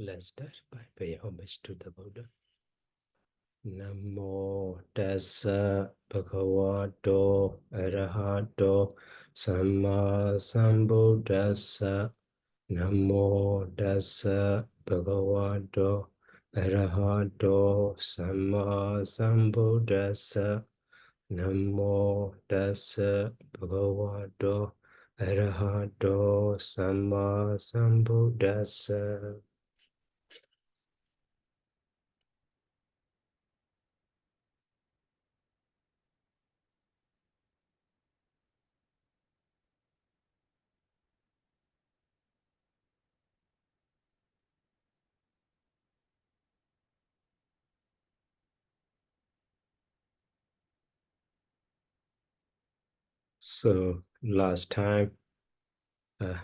Let's start by paying homage to the Buddha. Namo tassa bhagavato arahato samma sambuddhassa. Namo tassa bhagavato arahato samma sambuddhassa. Namo tassa bhagavato arahato samma sambuddhassa. So last time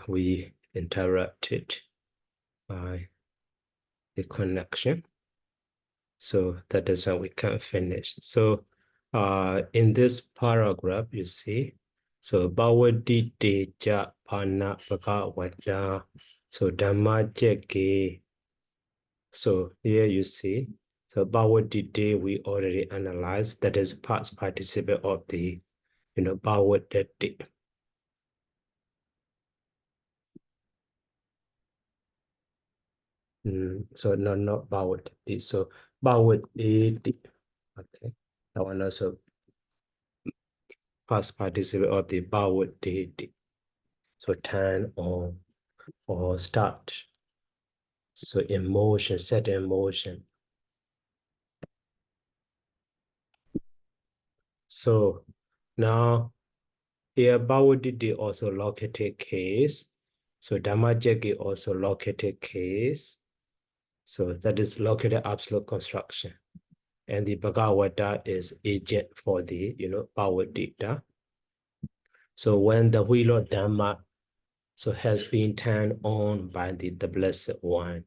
we interrupted by the connection. So that is why we can't finish. So in this paragraph, you see, so Bhavati Teja Pana Bhagavata, so Dhammacakki. So here you see, so Bhavati Te we already analyzed, that is past participle of the, Bhavati. So no, not bowed. So bowed it. Okay. That one also past participle of the bowed did. So turn or start. So emotion, set emotion. So now here bowed did also located case. So Dhammacakki also located case. So that is located absolute construction. And the Bhagavata is agent for the, power data. So when the wheel of Dhamma has been turned on by the Blessed One.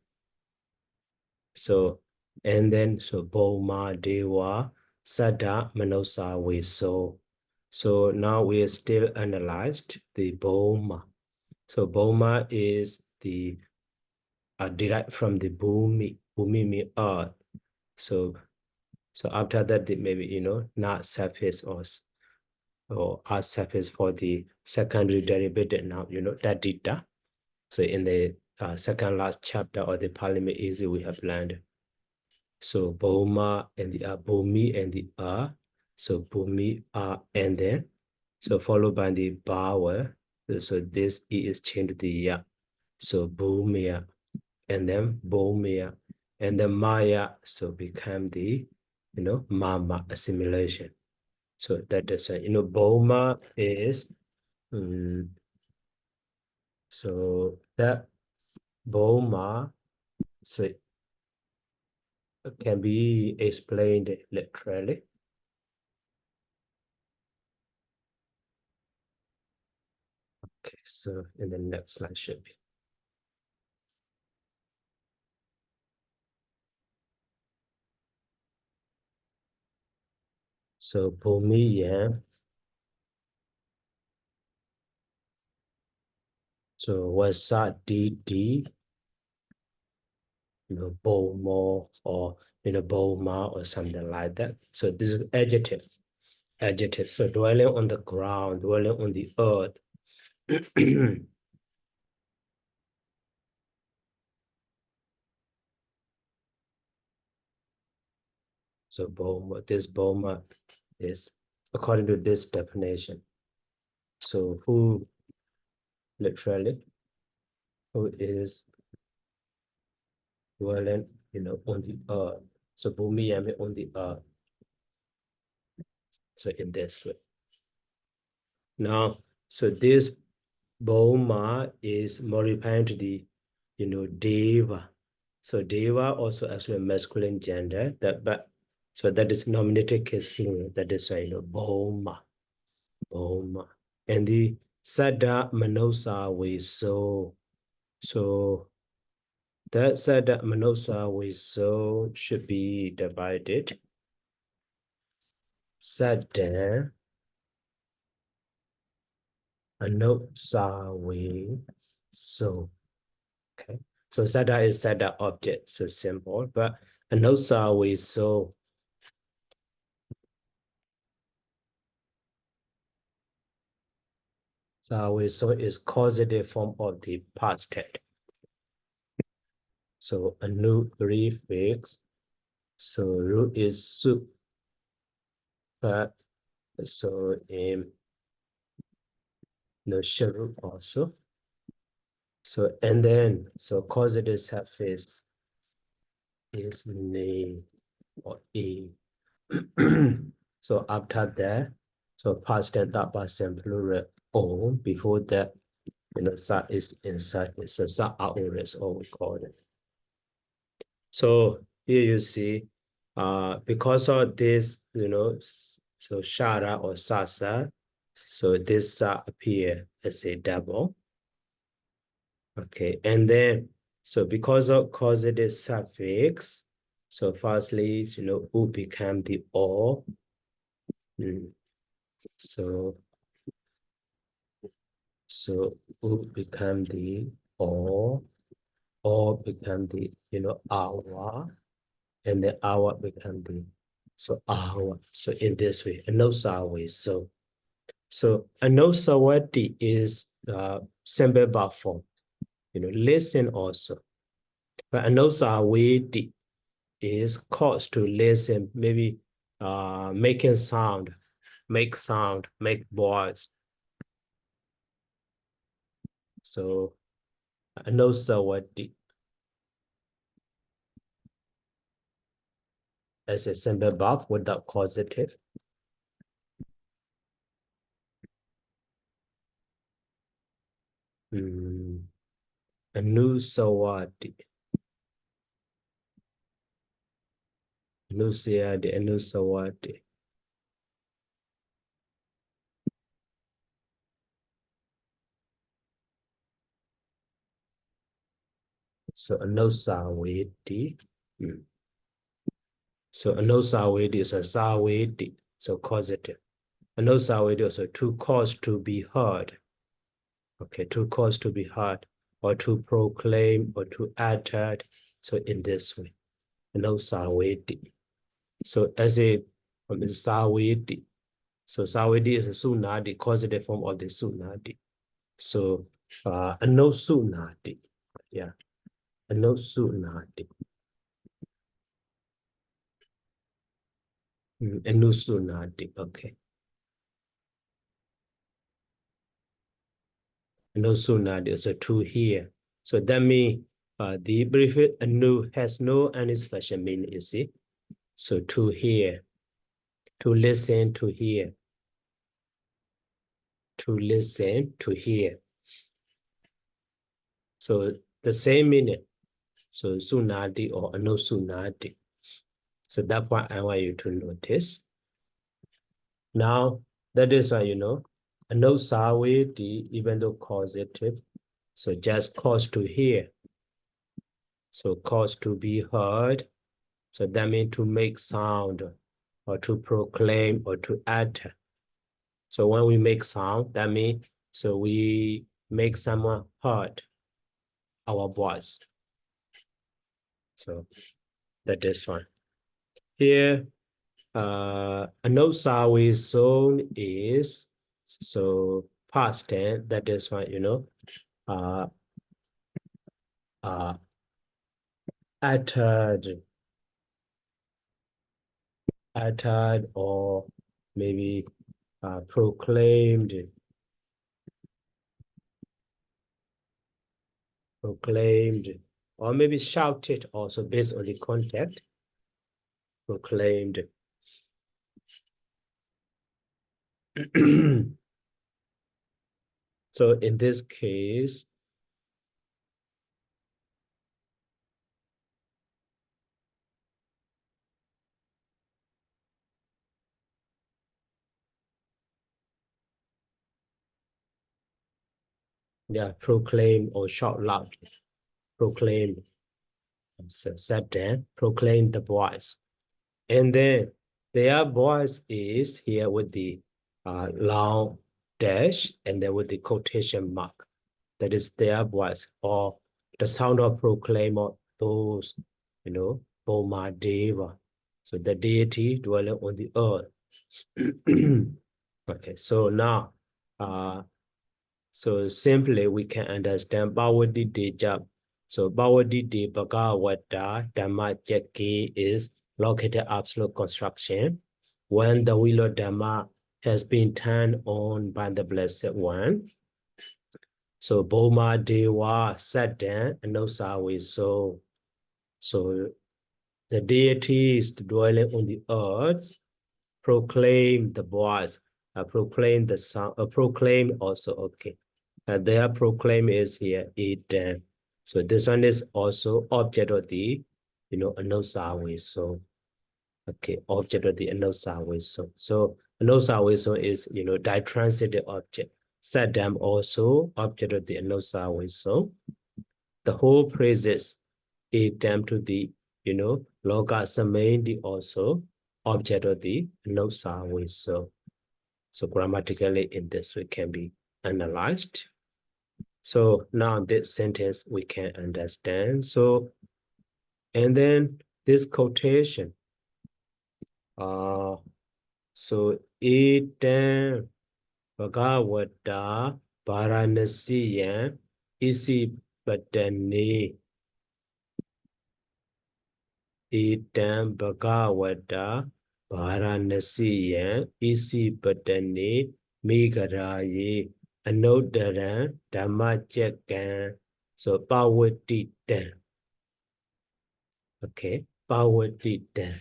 So, and then, so Bhoma Deva Sada Manosa Veso. So now we are still analyzed the Bhoma. So Bhoma is the derived from the Bhumi means earth. So after that, maybe, not surface or earth surface for the secondary derivative now, that data. So in the second last chapter of the Parliament Easy, we have learned. So Bhoma and the Bhumi and the So Bhumi and then, so followed by the Bhawa. So this E is changed to the Ya. So Bhumya and then Bhumya and then Maya. So become the, Mama assimilation. So that is, Bhoma is, so that Bhoma, so it can be explained literally. Okay, so in the next slide should be. So Bhumiya, so Vasa DD, Bomo or Boma or something like that. So this is adjective. Adjective. So dwelling on the ground, dwelling on the earth. So Boma, this Boma is according to this definition. So who literally, who is dwelling, on the earth. So Bhumiya means on the earth. So in this way. Now, so this Bhoma is modifying to the, Deva. So Deva also actually masculine gender, so that is nominative case plural. That is why, Bhoma. And the Sada Manosa we so that Sada Manosa we so should be divided. Sada Manosa we so. Okay. So Saddha is Saddha object, so simple. But Anosa we so is causative form of the past tense. So Anu prefix. So root is su. But so no sharu also. So and then so causative suffix is ne or e. So after that, so past tense, that past tense plural o. Before that, sa is inside. It's a sa aorist, or we call it. So here you see, because of this, so shara or sasa, so this sa appear as a double. Okay, and then so because of causative suffix, so firstly, u become the o. So u become the o become the our, and the our become the our. So in this way, anosa way. So anosawati is simple verb form. Listen also. But anosawati is caused to listen, maybe making sound, make voice. So anosawati as a simple verb without causative. Anusawati. Anusayadi, anusawati. So anosawati. So anosawati is a sawati, so causative. Anosawati also to cause to be heard. Okay, to cause to be heard, or to proclaim, or to utter. So in this way, anosawati. So as a sawati. So sawati is a sunadi, causative form of the sunadi. So anosunadi. Yeah. Anosunadi. Anusunadi. Okay. Anosunadi is a to hear. So that means the prefix anu has no any special meaning, you see. So to hear, to listen, to hear. To listen, to hear. So the same meaning. So sunadi or anosunadi. So that's what I want you to notice. Now, that is why, anosawati, even though causative, so just cause to hear. So cause to be heard. So that means to make sound, or to proclaim, or to utter. So when we make sound, that means so we make someone heard our voice. So that is one. Here, anosawi zone is so past tense. That is one, uttered, or maybe proclaimed, or maybe shouted also based on the context. Proclaimed. So in this case, yeah, proclaim or shout loudly. Proclaim. So said then, proclaim the voice. And then their voice is here with the long dash and then with the quotation mark. That is their voice, or the sound of proclaim of those, Boma Deva. So the deity dwelling on the earth. Okay, so now, so simply we can understand Bhavati Deja. So Bhavati De Bhagavata Dhammacakkapavattana is located absolute construction. When the wheel of Dhamma has been turned on by the Blessed One, so Boma Deva Satan and Nosawi. So the deities dwelling on the earth proclaim the voice, proclaim the sound, proclaim also, okay. Their proclaim is here, it. So this one is also object of the, Anosawi. So, okay, object of the Anosawi. So Anosawi is, ditransitive object. Saddam also object of the Anosawi. So the whole praises it them to the, Loga Samandi also object of the Anosawi. So grammatically in this way can be analyzed. So now this sentence we can understand. So, and then this quotation, so Etam Bhagavata Varanasiyan Isi Patani. Etam Bhagavata Varanasiyan Isi Patani Megaraye Anodaran Dhammacakkapavattana. So Pawatitan. Okay, Pawatitan.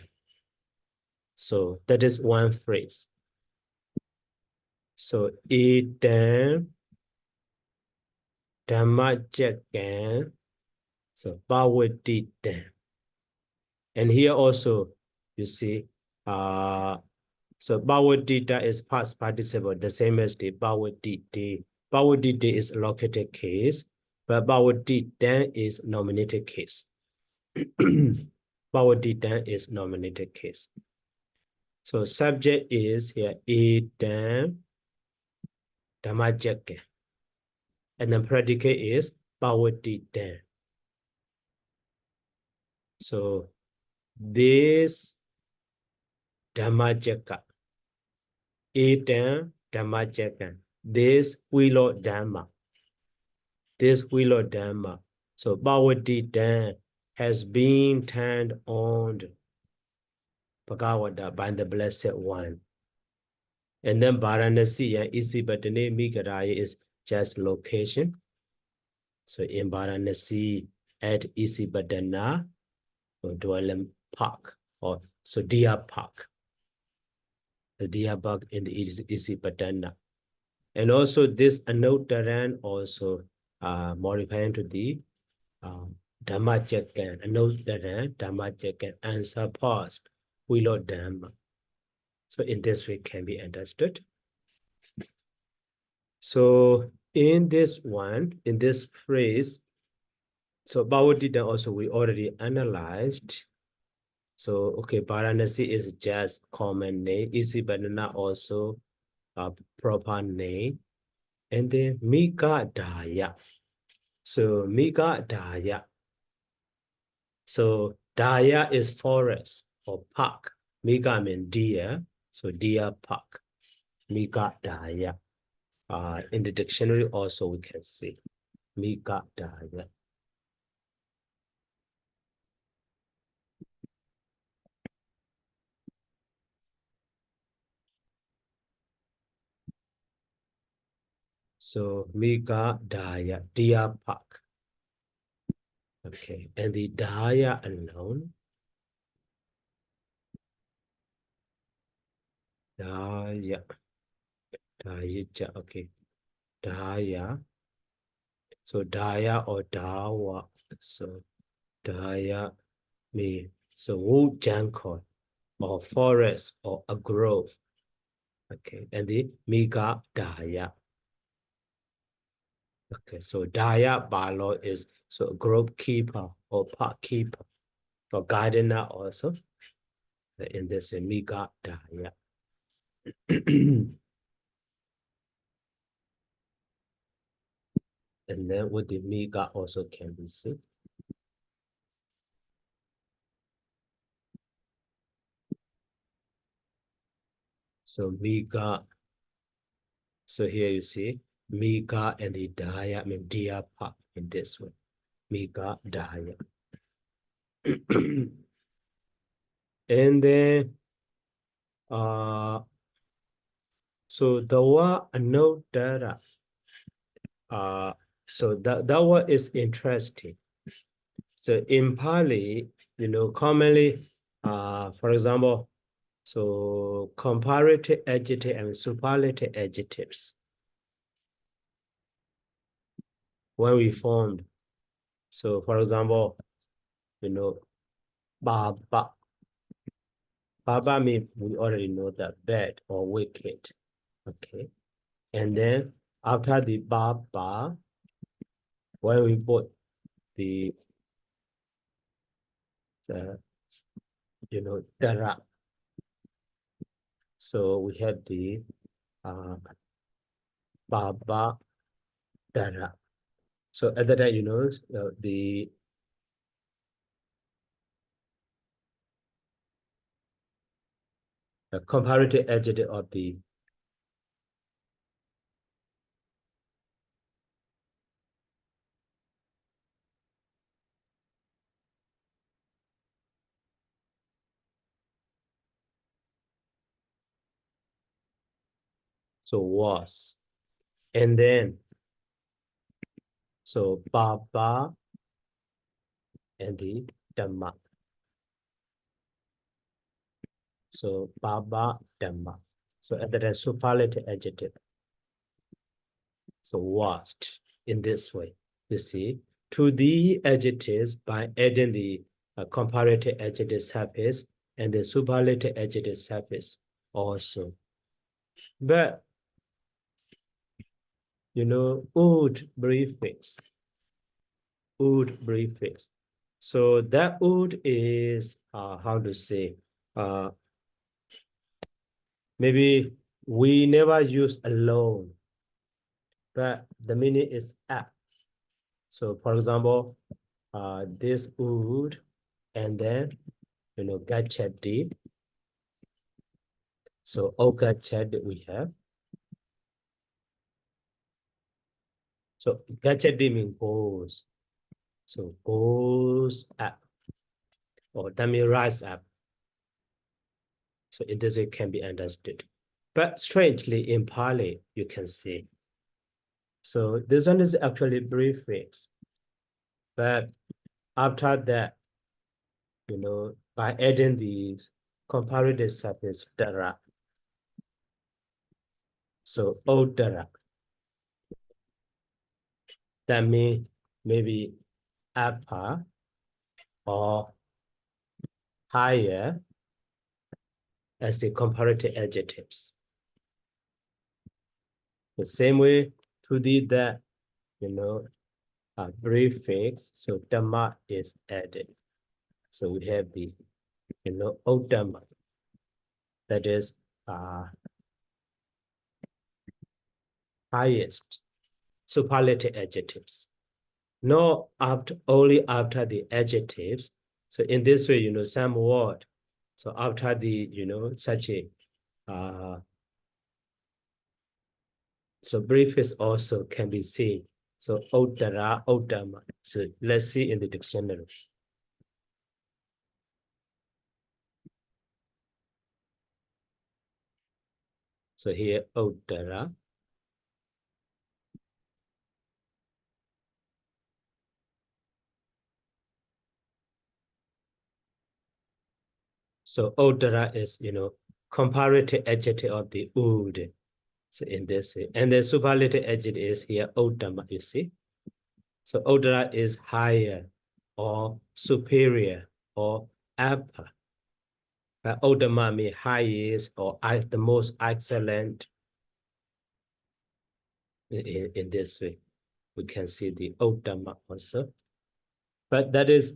So that is one phrase. So Etam Dhammacakkapavattana. So Pawatitan. And here also, you see, so Pawatita is past participle, the same as the Pawatiti. Pawatiti is located case, but Pawatitan is nominated case. Pawatitan is nominated case. So subject is here Etam Dhammacakkapavattana. And then predicate is Pawatitan. So this Dhammacakkapavattana. Etam Dhammacakkapavattana. This wheel of Dhamma. This wheel of Dhamma. So Bhavatitan has been turned on Bhagavata by the Blessed One. And then Varanasi and Isipatane Mikaraya is just location. So in Varanasi at Isipatana or Dwelling Park or so Deer Park. The Deer Park in the Isipatana. And also this Anotaran also modifying to the Dhammacakkapavattana, Anotaran, Dhammacakkapavattana, answer past, Wilo Dhamma. So in this way can be understood. So in this one, in this phrase, so Bhavatitan also we already analyzed. So okay, Varanasi is just common name, Isipatana also a proper name. And then Mika Daya. So Mika Daya. So Daya is forest or park. Mika means deer. So deer park. Mika Daya. In the dictionary also we can see Mika Daya. So Mika Daya, deer park. Okay, and the Daya alone. Daya. Daya, okay. Daya. So Daya or Dawa. So Daya means so wood jungle or forest or a grove. Okay, and the Mika Daya. Okay, so Daya Balo is so grove keeper or park keeper or gardener also. In this Mika Daya. And then with the miga also can be seen. So miga. So here you see miga and the daya, I mean diapa in this way. Miga daya. And then so the word anodara. So that one is interesting. So in Pali, commonly, for example, so comparative adjective and superlative adjectives. When we formed, so for example, baba. Baba means we already know that bad or wicked. Okay. And then after the baba, when we put the dara. So we have the baba dara. So at that time, the comparative adjective of the so was. And then so baba and the dhamma. So baba dhamma. So at that time superlative adjective. So was in this way. You see, to the adjectives by adding the comparative adjective suffix and the superlative adjective suffix also. But old prefix. Old prefix. So that old is how to say, maybe we never use alone, but the meaning is app. So for example, this old and then gachati. So ogachad we have. So gachati means goes. So goes up, or that means rise up. So in this way can be understood. But strangely in Pali, you can see. So this one is actually prefix. But after that, by adding the comparative suffix dara. So odara. That means maybe upper or higher as the comparative adjectives. The same way to the prefix, so dhamma is added. So we have the Oddhamma, that is highest superlative adjectives. Not only after the adjectives. So in this way, some word. So after the such a so prefix also can be seen. So Oddara, Oddhamma. So let's see in the dictionary. So here Oddara. So Oddara is comparative adjective of the old. So in this way. And the superlative adjective is here Oddhamma, you see. So Oddara is higher or superior or upper. But Oddhamma means highest or the most excellent. In this way, we can see the Oddhamma also. But that is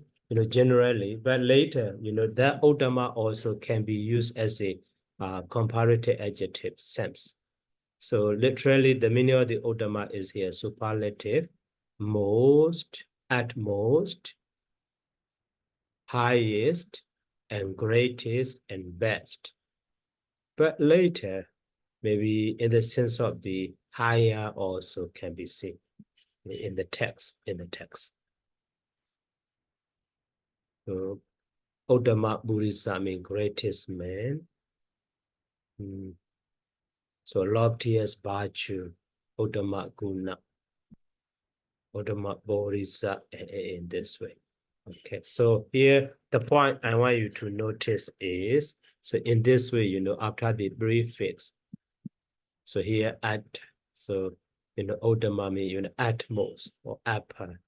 generally, but later, that Oddhamma also can be used as a comparative adjective sense. So literally the meaning of the Oddhamma is here superlative. most, at most, highest, and greatest, and best. But later, maybe in the sense of the higher also can be seen in the text, So, Uttama Buddhisa means greatest man. So loftiest virtue, Uttama Guna, Uttama Bodhisa in this way. Okay, so here the point I want you to notice is, so in this way, after the prefix, so here at, so Uttama means at most or upper.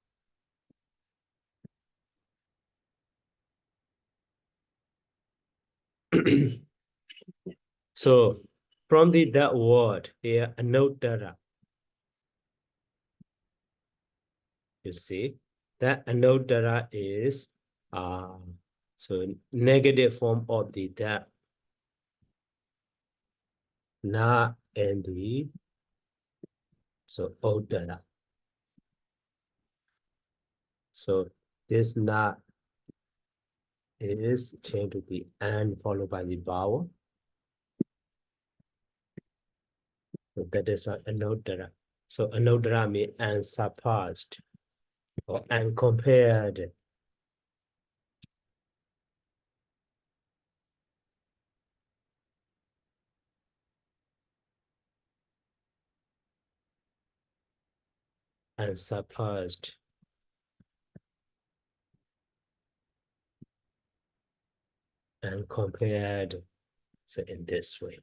So from that word here, Anodara, you see, that Anodara is so negative form of the that na and the so Odara. So this na is changed to the and followed by the vowel. So that is Anodara. So Anodara means unsurpassed or uncompared. Unsurpassed. And compared, so in this way.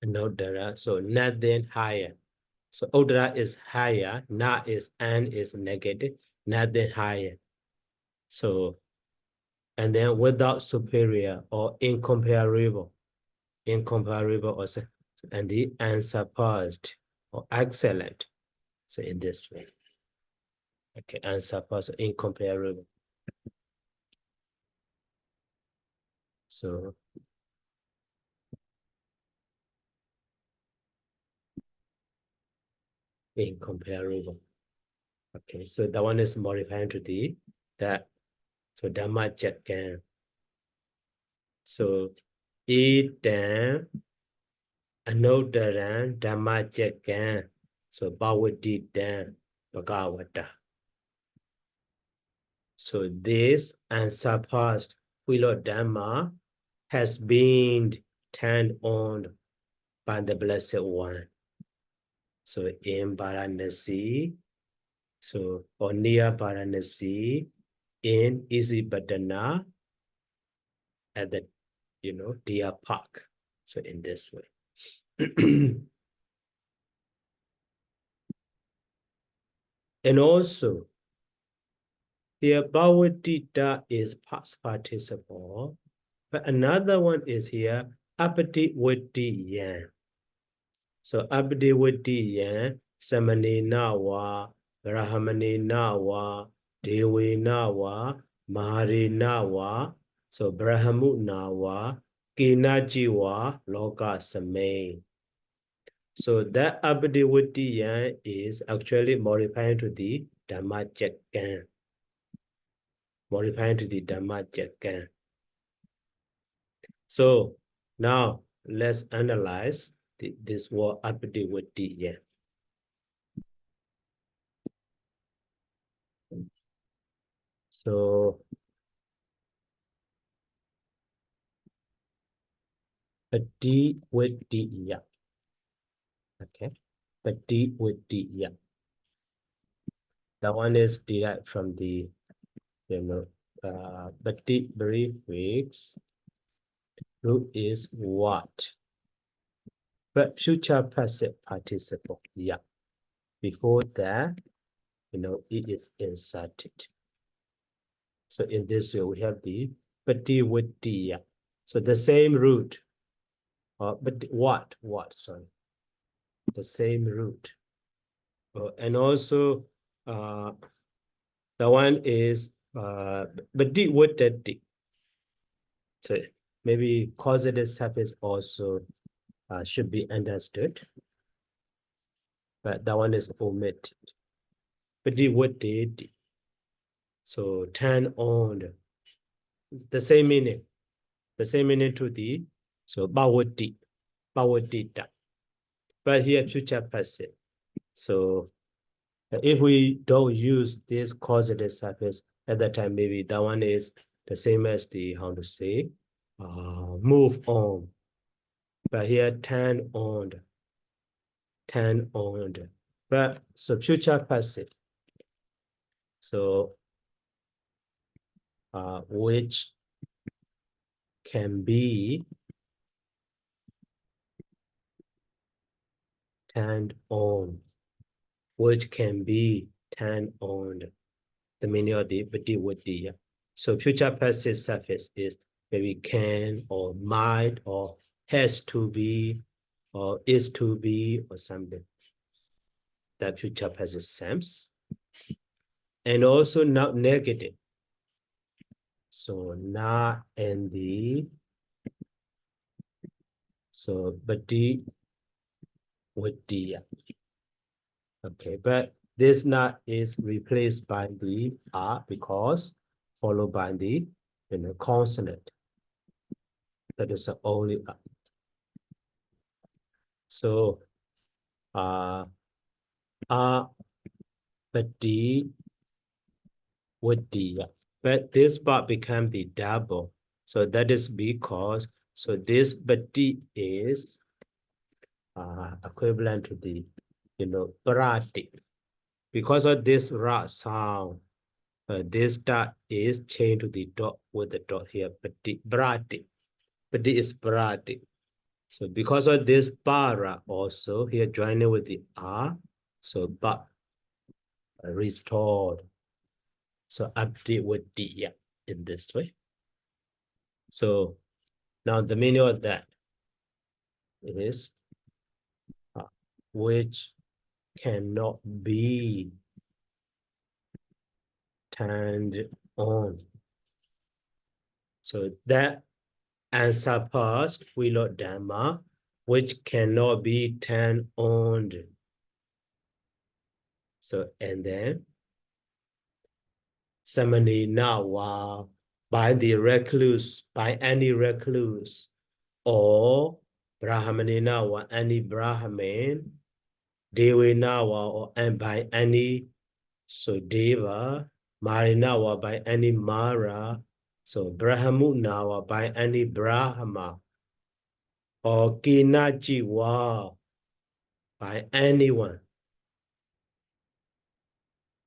Anodara, so nothing higher. So Odara is higher, na is and is negative, nothing higher. So, and then without superior or incomparable also, and the unsurpassed or excellent. So in this way. Okay, unsurpassed, incomparable. So incomparable. Okay, so that one is modifying to the that. So Dhammacakkapavattana. So Etam Anoddaram Dhammacakkam. So Bhavaditam Bhagavata. So this unsurpassed wheel of Dhamma has been turned on by the Blessed One. So in Varanasi, so or near Varanasi, in Isipatana, at the Deer Park. So in this way. And also, here Bhavatita is past participle, but another one is here Apatiwadiyan. So Apatiwadiyan, Samaninawa, Brahmaninawa, Devinawa, Maharinawa, so Brahmunawa, Kinajiwa, Loka Same. So that Abdiwadiyan is actually modifying to the Dhammacakkam. Modifying to the Dhammacakkam. So now let's analyze this word Abdiwadiyan. So Abdiwadiyan. Okay. Abdiwadiyan. That one is derived from the Bhakti prefix. Root is what? But future passive participle. Yeah. Before that, it is inserted. So in this way, we have the Patiwadiya. So the same root. But what? Sorry. The same root. And also, the one is Badi Wuttati. So maybe causative suffix also should be understood, but that one is omitted. Badi Wuttati. So turn on. The same meaning to the, so Bawati, Bawatita. But here future passive. So if we don't use this causative suffix at that time, maybe that one is the same as the, how to say, move on. But here turn on. But so future passive. So which can be turned on, which can be turned on. The meaning of the badi would be. So future passive suffix is maybe can or might or has to be or is to be or something. That future passive sense. And also not negative. So not and the, so badi would be. Okay, but this not is replaced by the R because followed by the consonant. That is the only R. So but D would D. But this part become the double. So that is because, so this but D is equivalent to the, parati. Because of this ra sound, this dot is changed to the dot with the dot here, brati. But is brati. So because of this para also here joining with the R, so but restored. So update with D in this way. So now the meaning of that is which cannot be turned on. So that answer past Wilo Dhamma, which cannot be turned on. So and then Samani Nawa by the recluse, by any recluse, or Brahmani Nawa, any Brahmin, Devi Nawa, or and by any, so Deva, Marinawa by any Mara, so Brahmu Nawa by any Brahma, or Kinajiwa by anyone.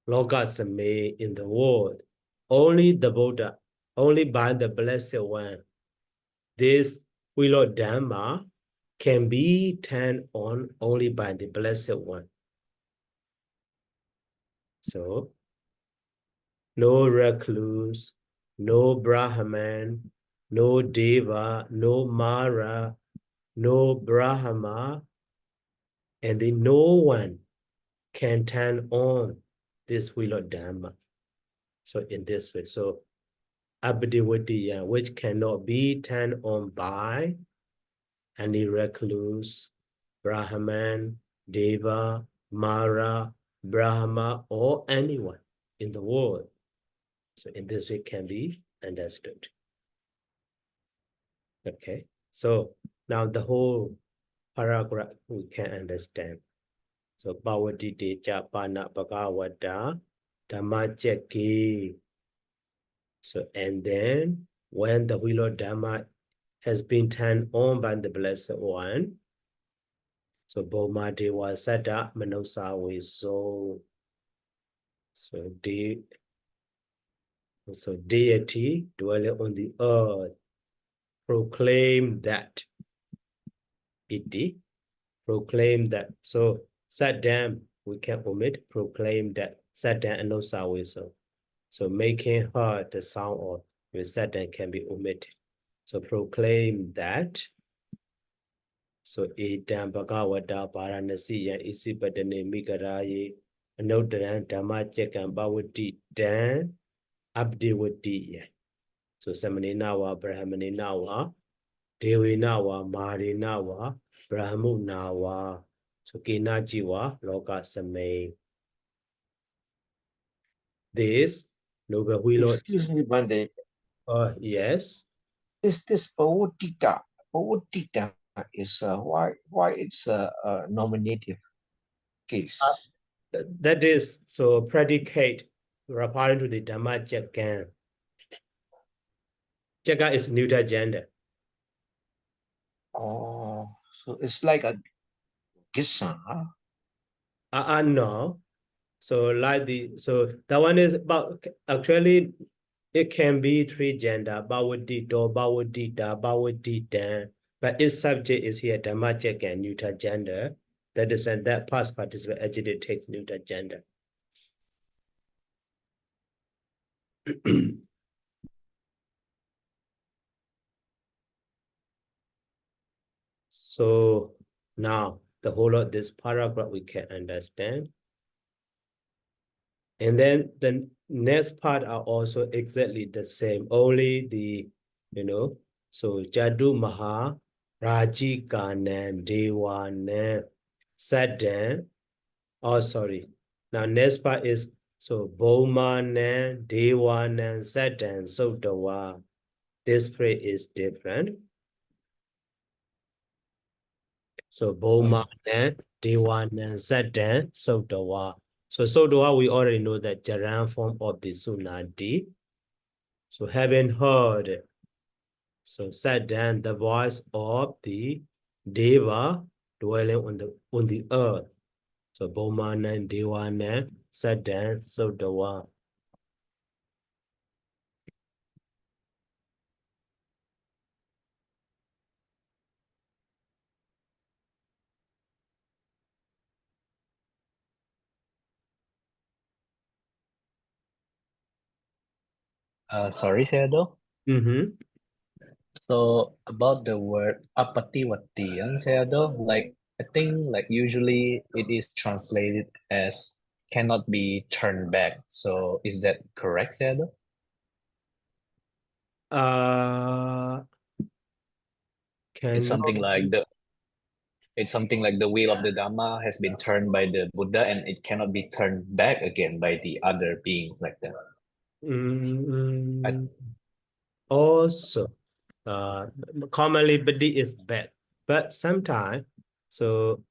Logasame in the world, only the Buddha, only by the Blessed One. This Wilo Dhamma can be turned on only by the Blessed One. So, no recluse, no Brahman, no Deva, no Mara, no Brahma, and then no one can turn on this Wilo Dhamma. So in this way, so Abdiwadiya, which cannot be turned on by any recluse, Brahman, Deva, Mara, Brahma, or anyone in the world. So in this way can be understood. Okay, so now the whole paragraph we can understand. So Bhavati Deja Pana Bhagavata Dhammacakki. So and then when the wheel of Dhamma has been turned on by the Blessed One, so Bhoma Deva Sada Manosa Viso. So deity dwelling on the earth proclaim that. Iti proclaim that. So Saddam we can omit, proclaim that. Saddam and Nosa Viso. So making her the sound of with Saddam can be omitted. So proclaim that. So Edam Bhagavata Paranasi Yan Isipatane Mikaraye Anodaran Dhammacakkan Bhavati Dan Abdewati. Yeah. So Samaninawa, Brahmaninawa, Dewinawa, Marinawa, Brahmunawa. So Kinajiwa, Loka Samay. This Noble Wheel. Excuse me, Bande. Yes. This Pawotika. Pawotika is why it's a nominative case. That is so predicate referring to the Dhammacakka. Chaka is neuter gender. Oh, so it's like a gissa. No. So like that one is about actually it can be three gender, Bhawadito, Bhawadita, Bhawadita, but its subject is here Dhammacakka and neuter gender. That is and that past participle actually takes neuter gender. So now the whole of this paragraph we can understand. And then the next part are also exactly the same, only the, so Jadu Maha, Raji Kanan, Dewanan, Sadan, oh sorry. Now next part is, so Bhaumanan, Dewanan, Sadan, Sotawa. This phrase is different. So Bhaumanan, Dewanan, Sadan, Sotawa. So Sotawa, we already know that Jaran form of the Sunadi. So having heard, so sat down the voice of the Deva dwelling on the earth. So Bhaumanan, Dewanan, sat down, so Dewa. Sorry, Sayadaw. Mm-hmm. So about the word apatiwatiyan, Sayadaw, like I think like usually it is translated as cannot be turned back. So is that correct, Sayadaw? It's something like the wheel of the Dhamma has been turned by the Buddha and it cannot be turned back again by the other beings like that. Also, commonly badi is bad, but sometimes, so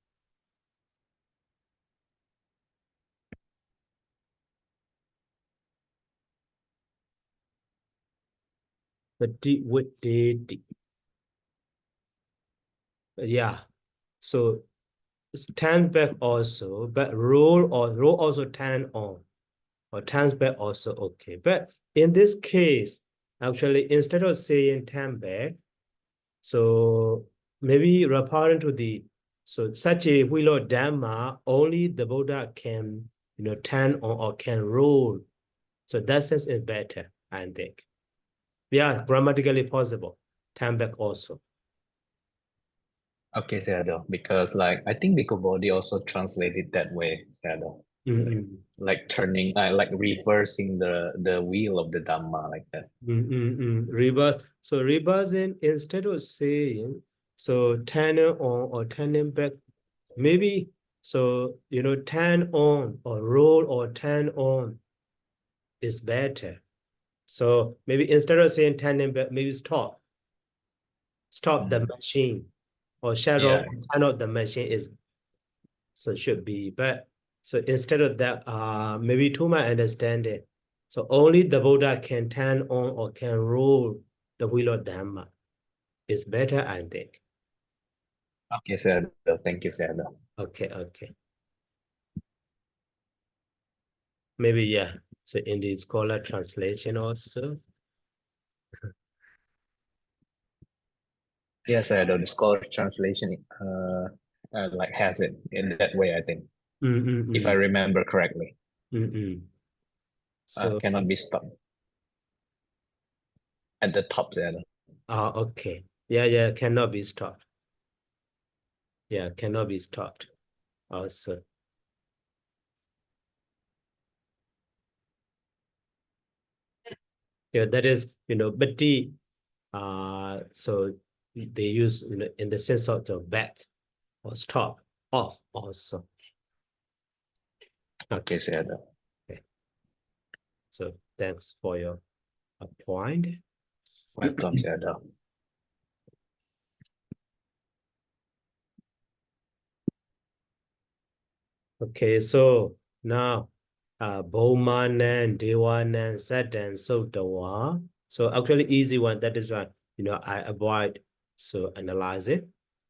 badi would did, yeah. So stand back also, but roll also turn on, or turns back also okay. But in this case, actually, instead of saying turn back, so maybe referring to the, so such a wheel of Dhamma, only the Buddha can, turn on or can roll. So that sense is better, I think. Yeah, grammatically possible. Turn back also. Okay, Sayadaw, because like I think Bhikkhu Bodhi also translated that way, Sayadaw. Like turning, like reversing the wheel of the Dhamma like that. Reverse. So reversing, instead of saying, so turning on or turning back, maybe, so, turn on or roll or turn on is better. So maybe instead of saying turning back, maybe stop the machine, or shut off, turn off the machine is, so should be, but so instead of that, maybe to my understanding, so only the Buddha can turn on or can roll the wheel of Dhamma. Is better, I think. Okay, Sayadaw. Thank you, Sayadaw. Okay. Maybe, yeah. So in the scholar translation also. Yes, Sayadaw. The scholar translation like has it in that way, I think. If I remember correctly. So cannot be stopped. At the top, Sayadaw. okay. Yeah, cannot be stopped. Yeah, cannot be stopped. Also. Yeah, that is, bati, so they use in the sense of the back or stop, off also. Okay, saya ada. Okay. So thanks for your point. Welcome, saya ada. Okay, so now Bhaumanan, Devanan, Satan, Sotawa. So actually easy one, that is why I avoid so analyze it.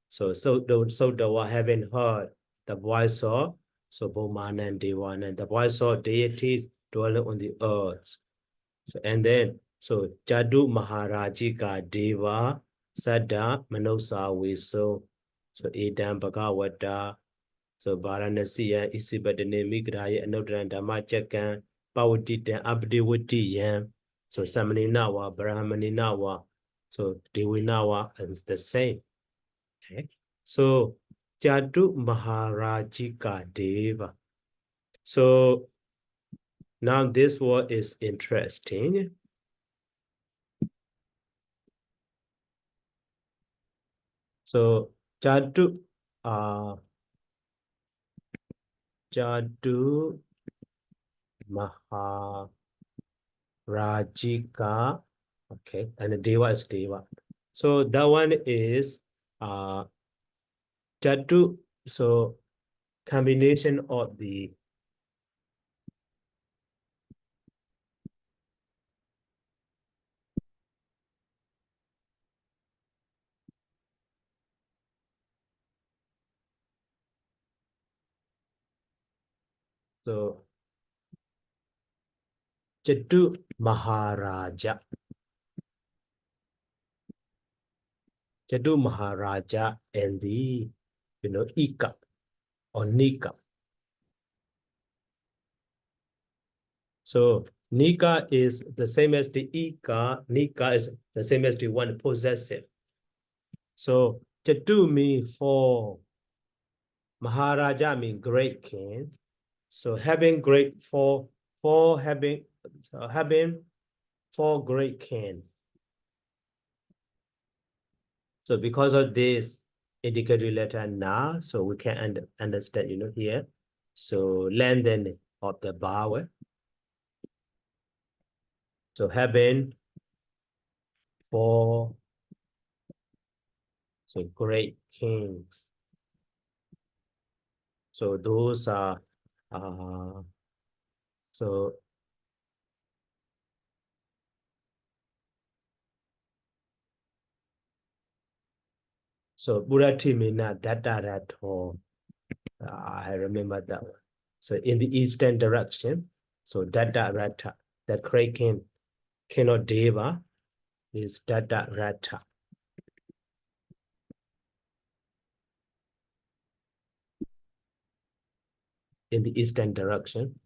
So Sotawa having heard the voice of so Bhaumanan, Devanan, the voice of deities dwelling on the earth. So and then so Jadu Maharajika Deva Sada Manosa Viso. So Edam Bhagavata. So Varanasi Isibadane Migraya Anodran Dhammacakkapavattana Sutta Abdiwati. So Samaninawa, Brahmaninawa. So Devinawa is the same. Okay. So Jadu Maharajika Deva. So now this word is interesting. So Jadu Jadu Maharajika. Okay, and the Deva is Deva. So that one is Jadu. So combination of the so Jadu Maharaja. Jadu Maharaja and the Ika or Nika. So Nika is the same as the Ika. Nika is the same as the one possessive. So Jadu means for Maharaja means great king. So having great for having four great king. So because of this indicative letter na, so we can understand here. So lengthening of the vowel. So having four so great kings. So those are so Buratimina Dadarato. I remember that one. So in the eastern direction, so Dadarata, that great king, King Deva, is Dadarata. In the eastern direction.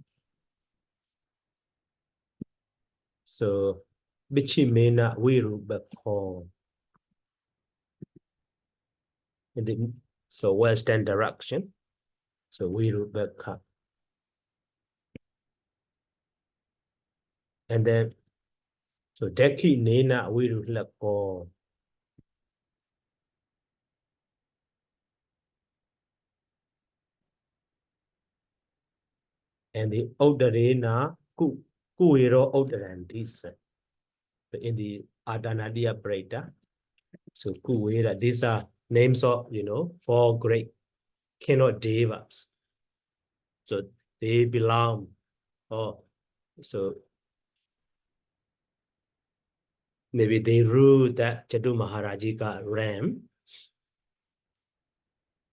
So Bichimena Wirubako. In the western direction. So Wirubaka. And then so Deki Nena Wirulako. And the Odarena Kuiro Odarandis. In the Adanadia Breda. So Kuira, these are names of four great King Devas. So they belong, so maybe they rule that Jadu Maharajika realm.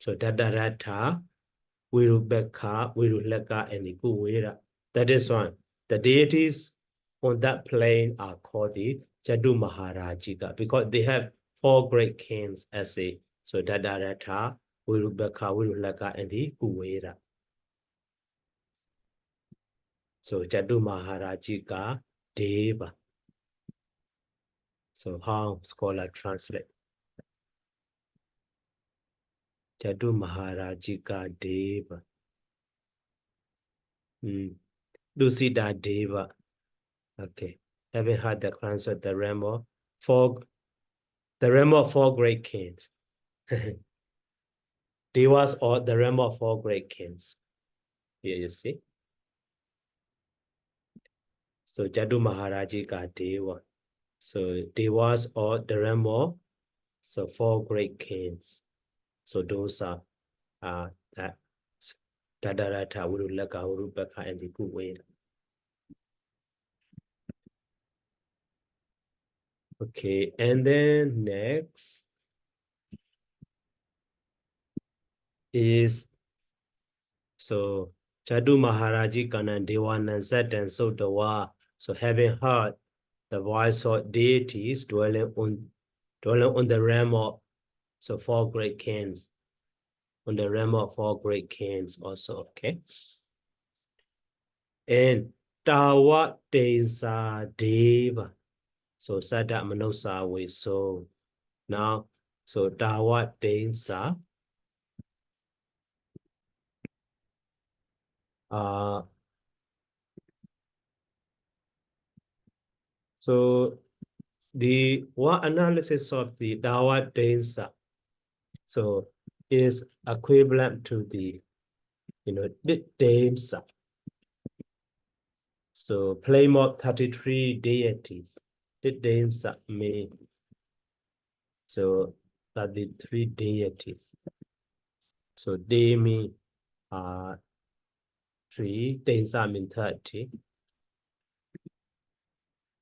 So Dadarata, Wirubeka, Wiruleka, and the Kuwira. That is one. The deities on that plane are called the Jadu Maharajika because they have four great kings as a so Dadarata, Wirubeka, Wiruleka, and the Kuwira. So Jadu Maharajika Deva. So how scholar translate? Jadu Maharajika Deva. Dusida Deva. Okay. having had the crowns of the realm of four great kings. Devas or the realm of four great kings. Here you see. So Jadu Maharaji got Deva. So Devas or the realm of so four great kings. So those are that Tadarata, Urulaka, Urupaka, and the Kuwait. Okay, and then next is so Jadu Maharaji Kanan Devanan Sat and Sotawa. So having heard the voice of deities dwelling on the realm of so four great kings, on the realm of four great kings also, okay. And Tawa Tensa Deva. So Sada Manosa we so now so Tawa Tensa so the one analysis of the Dawa Densa so is equivalent to the Densa. So claim of 33 deities. The Densa mean so 33 deities. So they mean 3, Densa mean 30.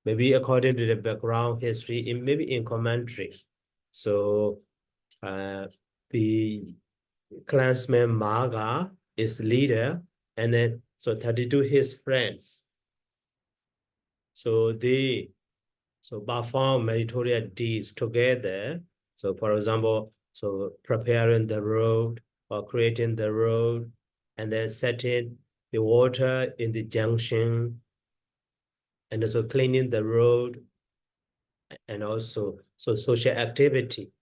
Maybe according to the background history, maybe in commentary. So the clansman Maga is leader, and then so 32 his friends. So they perform meritorious deeds together. So for example, so preparing the road or creating the road, and then setting the water in the junction, and also cleaning the road, and also so social activity,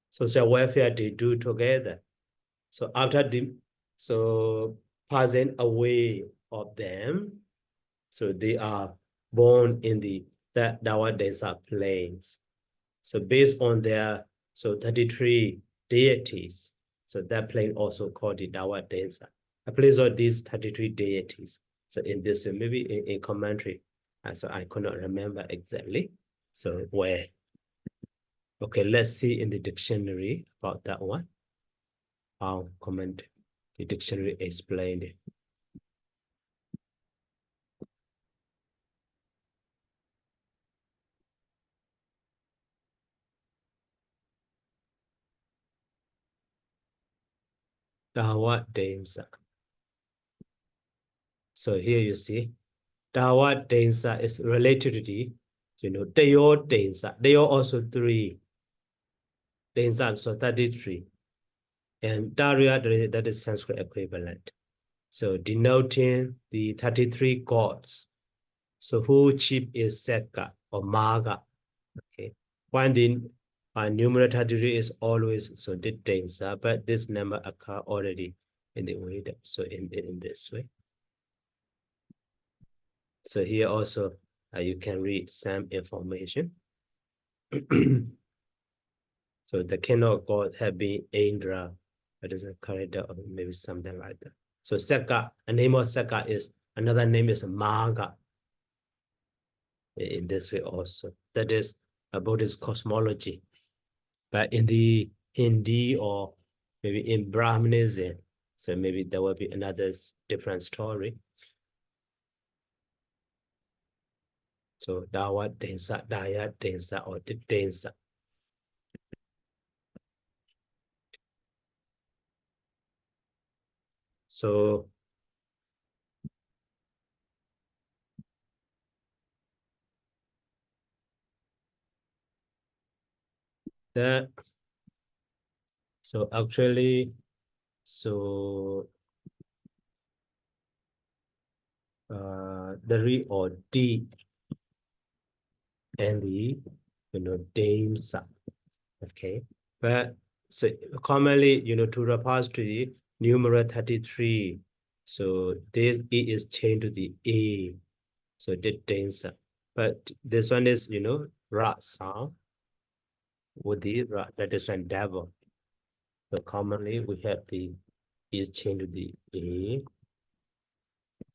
social welfare they do together. So after passing away of them, so they are born in the Dawa Desa plains. So based on their 33 deities, so that plane also called the Dawa Desa. A place of these 33 deities. So in this, maybe in commentary, so I could not remember exactly. So where? Okay, let's see in the dictionary about that one. I'll comment. The dictionary explained it. Dawa Densa. So here you see, Dawa Densa is related to the, Dayo Densa. Dayo also 3. Densa, so 33. And Darya, that is Sanskrit equivalent. So denoting the 33 gods. So who chief is Seka or Maga. Okay. When the numeral 33 is always so the Densa, but this number occur already in the way that so in this way. So here also you can read some information. So the king of God have been Indra, that is a character or maybe something like that. So Seka, a name of Seka is another name is Maga. In this way also, that is a Buddhist cosmology. But in the Hindi or maybe in Brahmanism, so maybe there will be another different story. So Dawa Densa, Daya Densa, or the Densa. So that actually the re or D and the Densa. Okay, but so commonly to refer to the numeral 33, so this E is changed to the A, so the Densa. but this one is, ra sound with the ra, that is endeavor. So commonly we have the is changed to the A.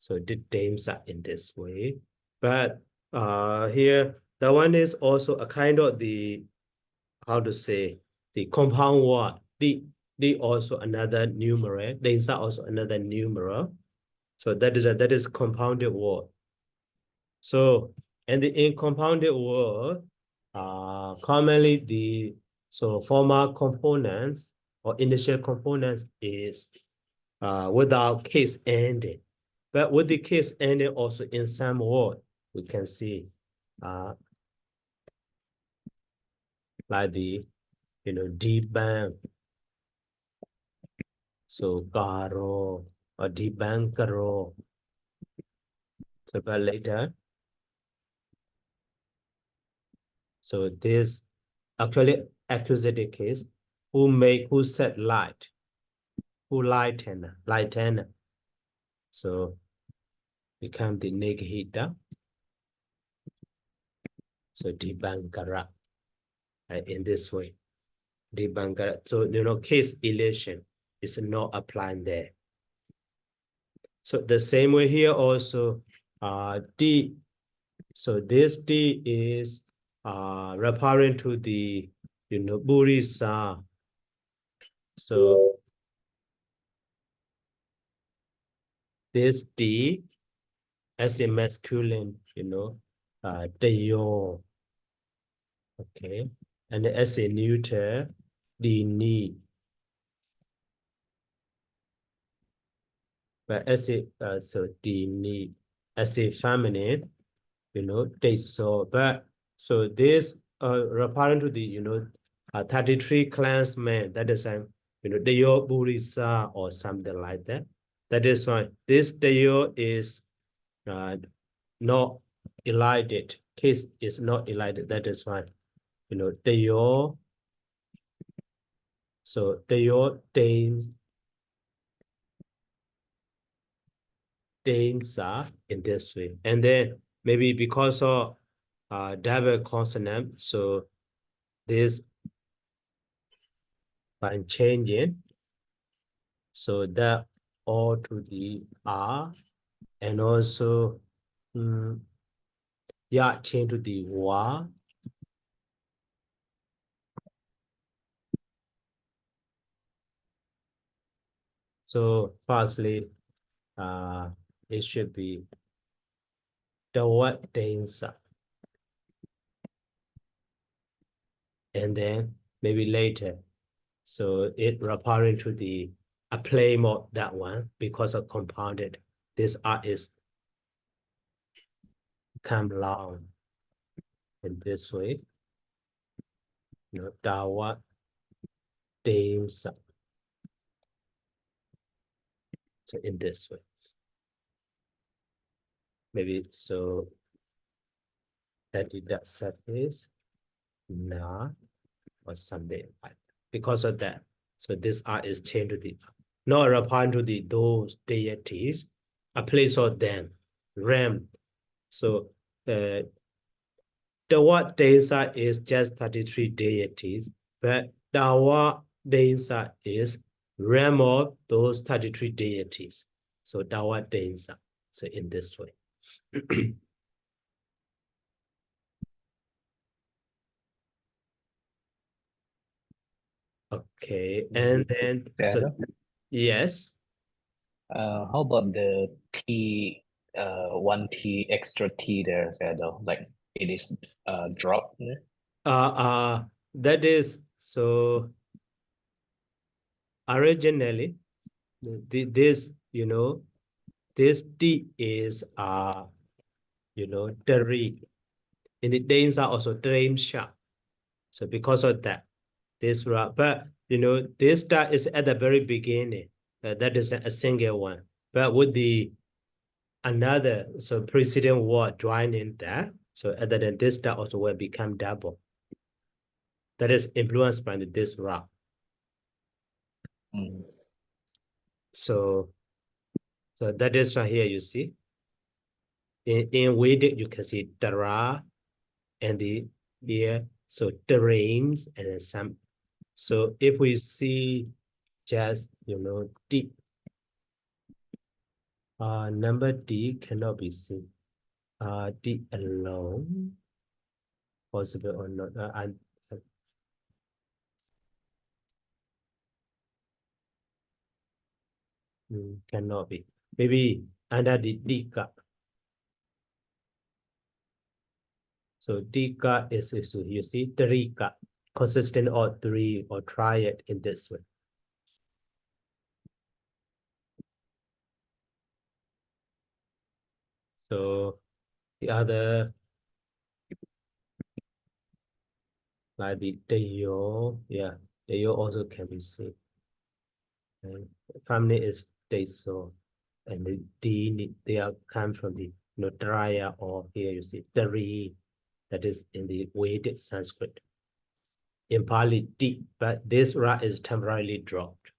So the names are in this way. But here, the one is also a kind of the, how to say, the compound word. The also another numeral. Names are also another numeral. So that is compounded word. So, and in compounded word, commonly the formal components or initial components is without case ending. But with the case ending also in some word, we can see like the, deep bang. So karo or deep bang karo. So but later, so this actually accusative case, who set light, who lighten. So become the negahita. So dibankara in this way. Dibankara. So case elation is not applying there. So the same way here also D. So this D is referring to the Burisa. So this D as a masculine, Teyo. Okay. And as a neuter, the need. But as a so the need as a feminine, they saw. But so this referring to the 33 clansmen, that is Deyo Burisa or something like that. That is why this Deyo is not elided. Case is not elided. That is why Deyo. So Deyo Dames are in this way. And then maybe because of double consonant, so this by changing, so that all to the R, and also change to the wa. So firstly, it should be the what things, and then maybe later. So it referring to the a play mode, that one, because of compounded. This R is come long in this way. Dawa Dames. So in this way. Maybe so that it does surface na or something like that. Because of that. So this R is changed to the not referring to the those deities, a place of them, Ram. So the word Desa is just 33 deities, but Dawa Desa is Ram of those 33 deities. So Dawa Desa. So in this way. Okay, and then so yes. How about the T, one T extra T there, though? Like it is drop. That is so originally this this D is Dari. In the Danes are also dream sharp. So because of that, this but this star is at the very beginning. That is a single one. But with the another preceding word joining that, so other than this star also will become double. That is influenced by this rock. So that is right here, you see. in Vedic, you can see Tara and the here, so terrains and then some. So if we see just, D, number D cannot be seen. D alone, possible or not? Cannot be. Maybe under the Dika. So Dika is you see Trika, consistent or three or triad in this way. So the other, like the Deyo, yeah, Deyo also can be seen. And family is Deso, and the D, they are come from the Traya, or here you see Tari, that is in the Vedic Sanskrit. In Pali, D, but this Ra is temporarily dropped,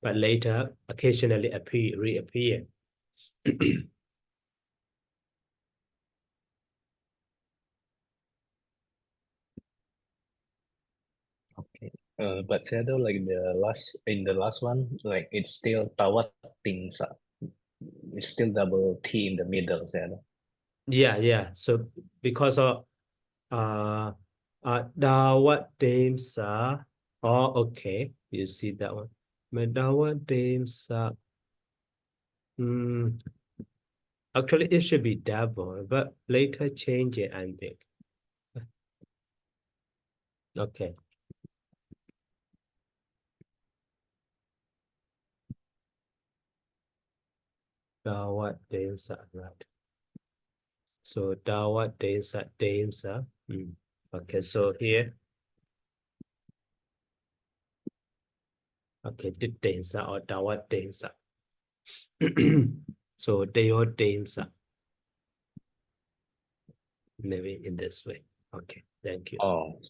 but later occasionally reappear. Okay. But Shadow, like in the last one, like it's still Tawat things. It's still double T in the middle, Shadow. Yeah. So because of Dawat Damsa, okay, you see that one. But Dawat Damsa, actually it should be double, but later change it, I think. Okay. Dawat Damsa, right. So Dawat Damsa. Okay, so here. Okay, did Damsa or Dawat Damsa. So Deo Damsa. Maybe in this way. Okay, thank you. Oh,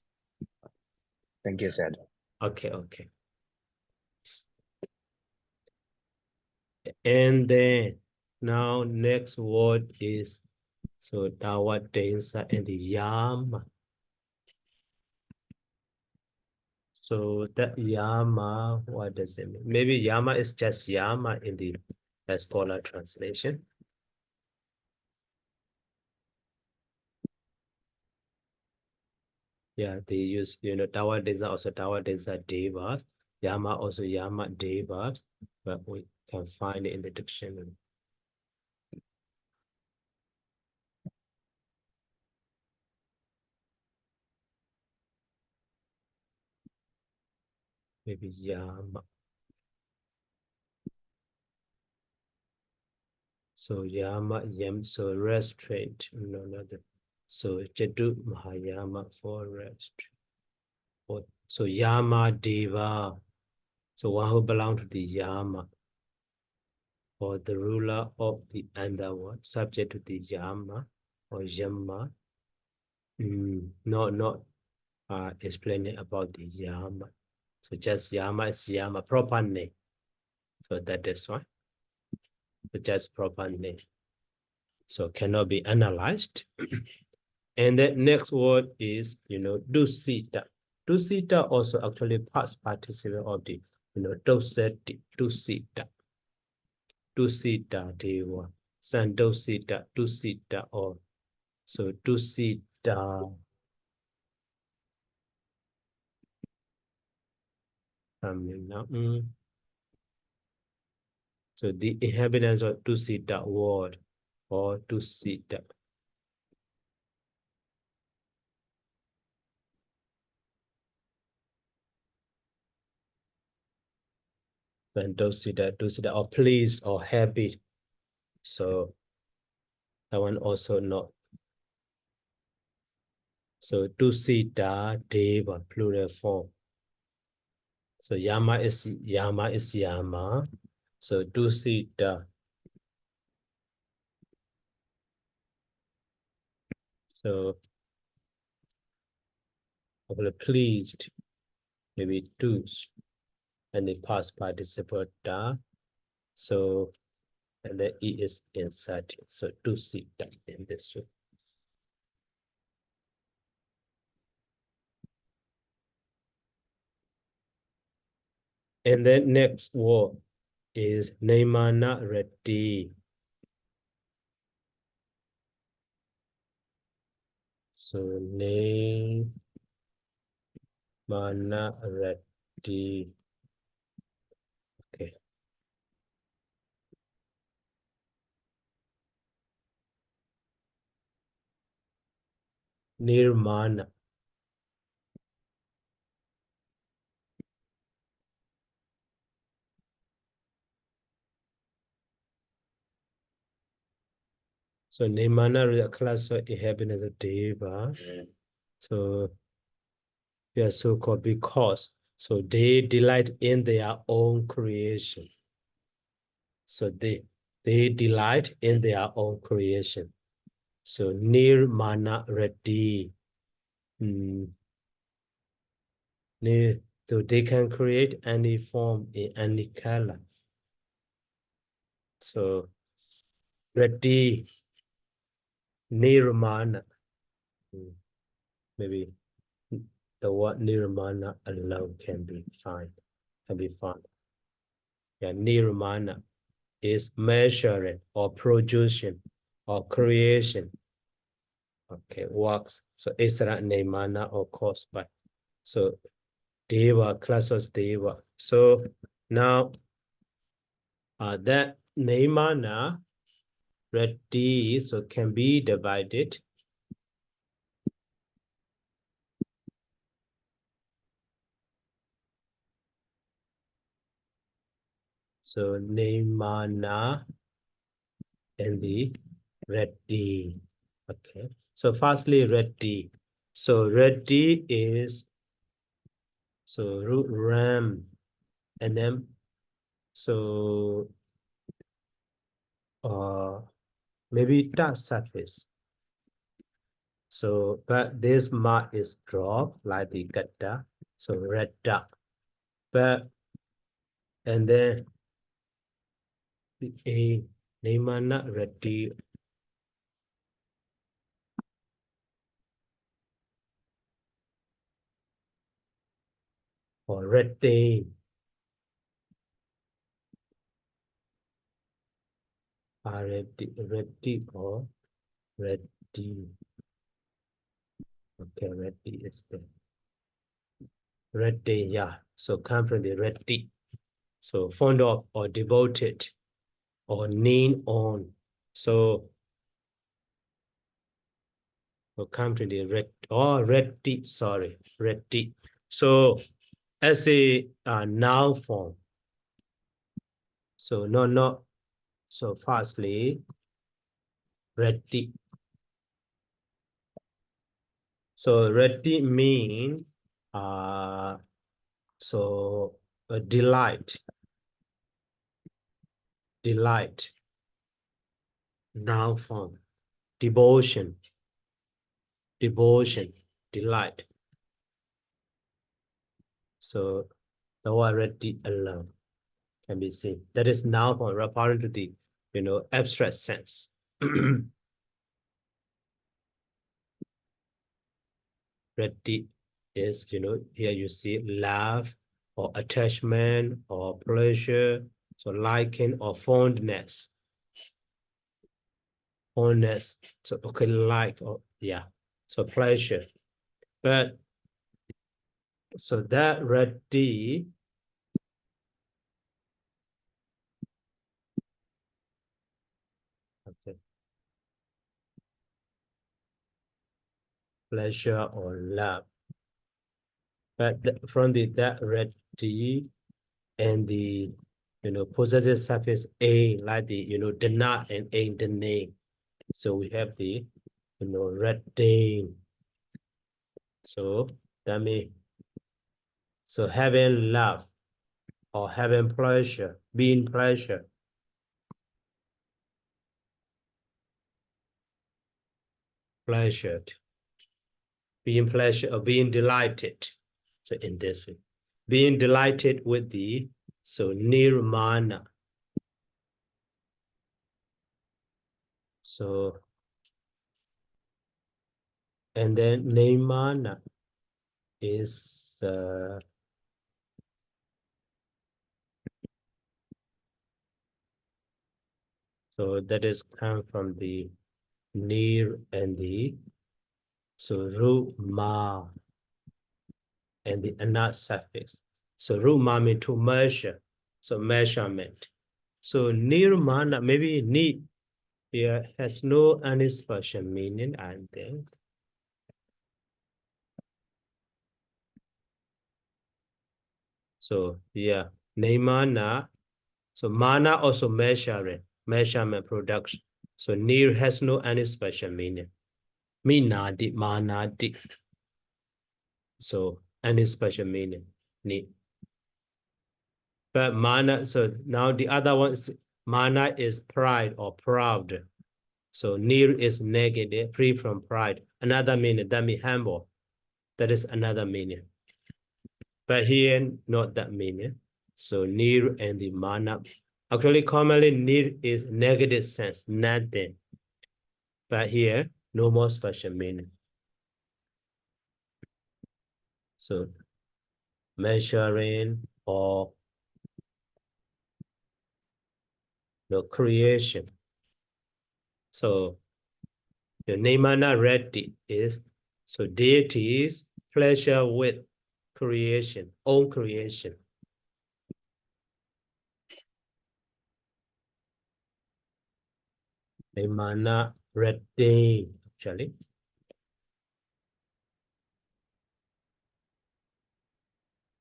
thank you, Shadow. Okay. And then now next word is so Dawat Damsa and the Yama. So that Yama, what does it mean? Maybe Yama is just Yama in the scholar translation. Yeah, they use, Dawat Damsa, also Dawat Damsa Devas. Yama also Yama Devas, but we can find it in the dictionary. Maybe Yama. So Yama, so restraint, another. So Jadu Mahayama for restraint. So Yama Deva. So one who belongs to the Yama, or the ruler of the underworld, subject to the Yama or Yama. Not explaining about the Yama. So just Yama is Yama, proper name. So that is why. So just proper name. So cannot be analyzed. And the next word is, dusita. Dusita also actually past participle of the, doseti, dusita. Dusita deva. San dosita, dusita, or so dusita. So the inhabitants of dusita word or dusita. Then dosita, or pleased or happy. So that one also not. So dusita deva, plural form. So Yama is Yama. So dusita. So pleased, maybe dus, and the past participle da. So and the E is inserted. So Tusita in this way. And the next word is Nemana Reddy. So Nemana Reddy. Okay. Nirmana. So Nemana is a class of inhabitants of Deva. So they are so called because so they delight in their own creation. So they delight in their own creation. So Nirmana Reddy. So they can create any form in any color. So Reddy Nirmana. Maybe the word Nirmana alone can be found. Yeah, Nirmana is measuring or producing or creation. Okay, works. So Isra Nemana or caused by. So Deva, classes Deva. So now that Nemana Reddy so can be divided. So Nemana and the Reddy. Okay. So firstly Reddy. So Reddy is so root ram and then so maybe touch surface. So but this mark is dropped like the gata. So red duck. But and then the A Nemana Reddy or Reddy. Reddy or Reddy. Okay, Reddy is there. Reddy, yeah. So come from the Reddy. So fond of or devoted or lean on. So come to the Reddy, sorry, Reddy. So as a noun form. So no. So firstly, Reddy. So Reddy mean so a delight, noun form, devotion, delight. So the word Reddy alone can be seen. That is noun form referring to the abstract sense. Reddy is here you see love or attachment or pleasure, so liking or fondness. So okay, like or yeah, so pleasure. But so that Reddy okay, pleasure or love. But from that Reddy and the possessive suffix a, like the the not and a the name. So we have the Reddy. So that means so having love or having pleasure, being pleasure. Pleasured, being pleasure or being delighted. So in this way, being delighted with the so nirmana. So, and then Nemana is so that is come from the near and the so ru ma and the anat suffix. So ru ma mean to measure, so measurement. So near mana maybe need here has no any special meaning, I think. So yeah, Nemana. So mana also measuring, measurement production. So near has no any special meaning. Minadi, manadi. So any special meaning. Need. But mana, so now the other one is mana is pride or proud. So near is negative, free from pride. Another meaning, that means humble. That is another meaning. But here, not that meaning. So near and the mana. Actually, commonly near is negative sense, nothing. But here, no more special meaning. So measuring or the creation. So the Nemana Reddy is so deities pleasure with creation, own creation. Nemana Reddy actually.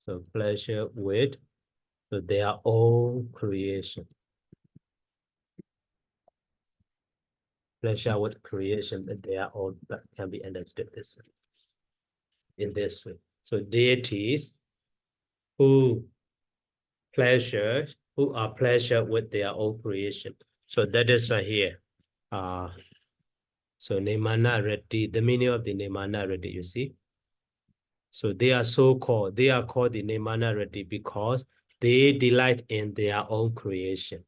So pleasure with so their own creation. Pleasure with creation that they are all that can be understood this way. In this way. So deities who are pleasure with their own creation. So that is here. So Nemana Reddy, the meaning of the Nemana Reddy, you see. So they are called the Nemana Reddy because they delight in their own creation.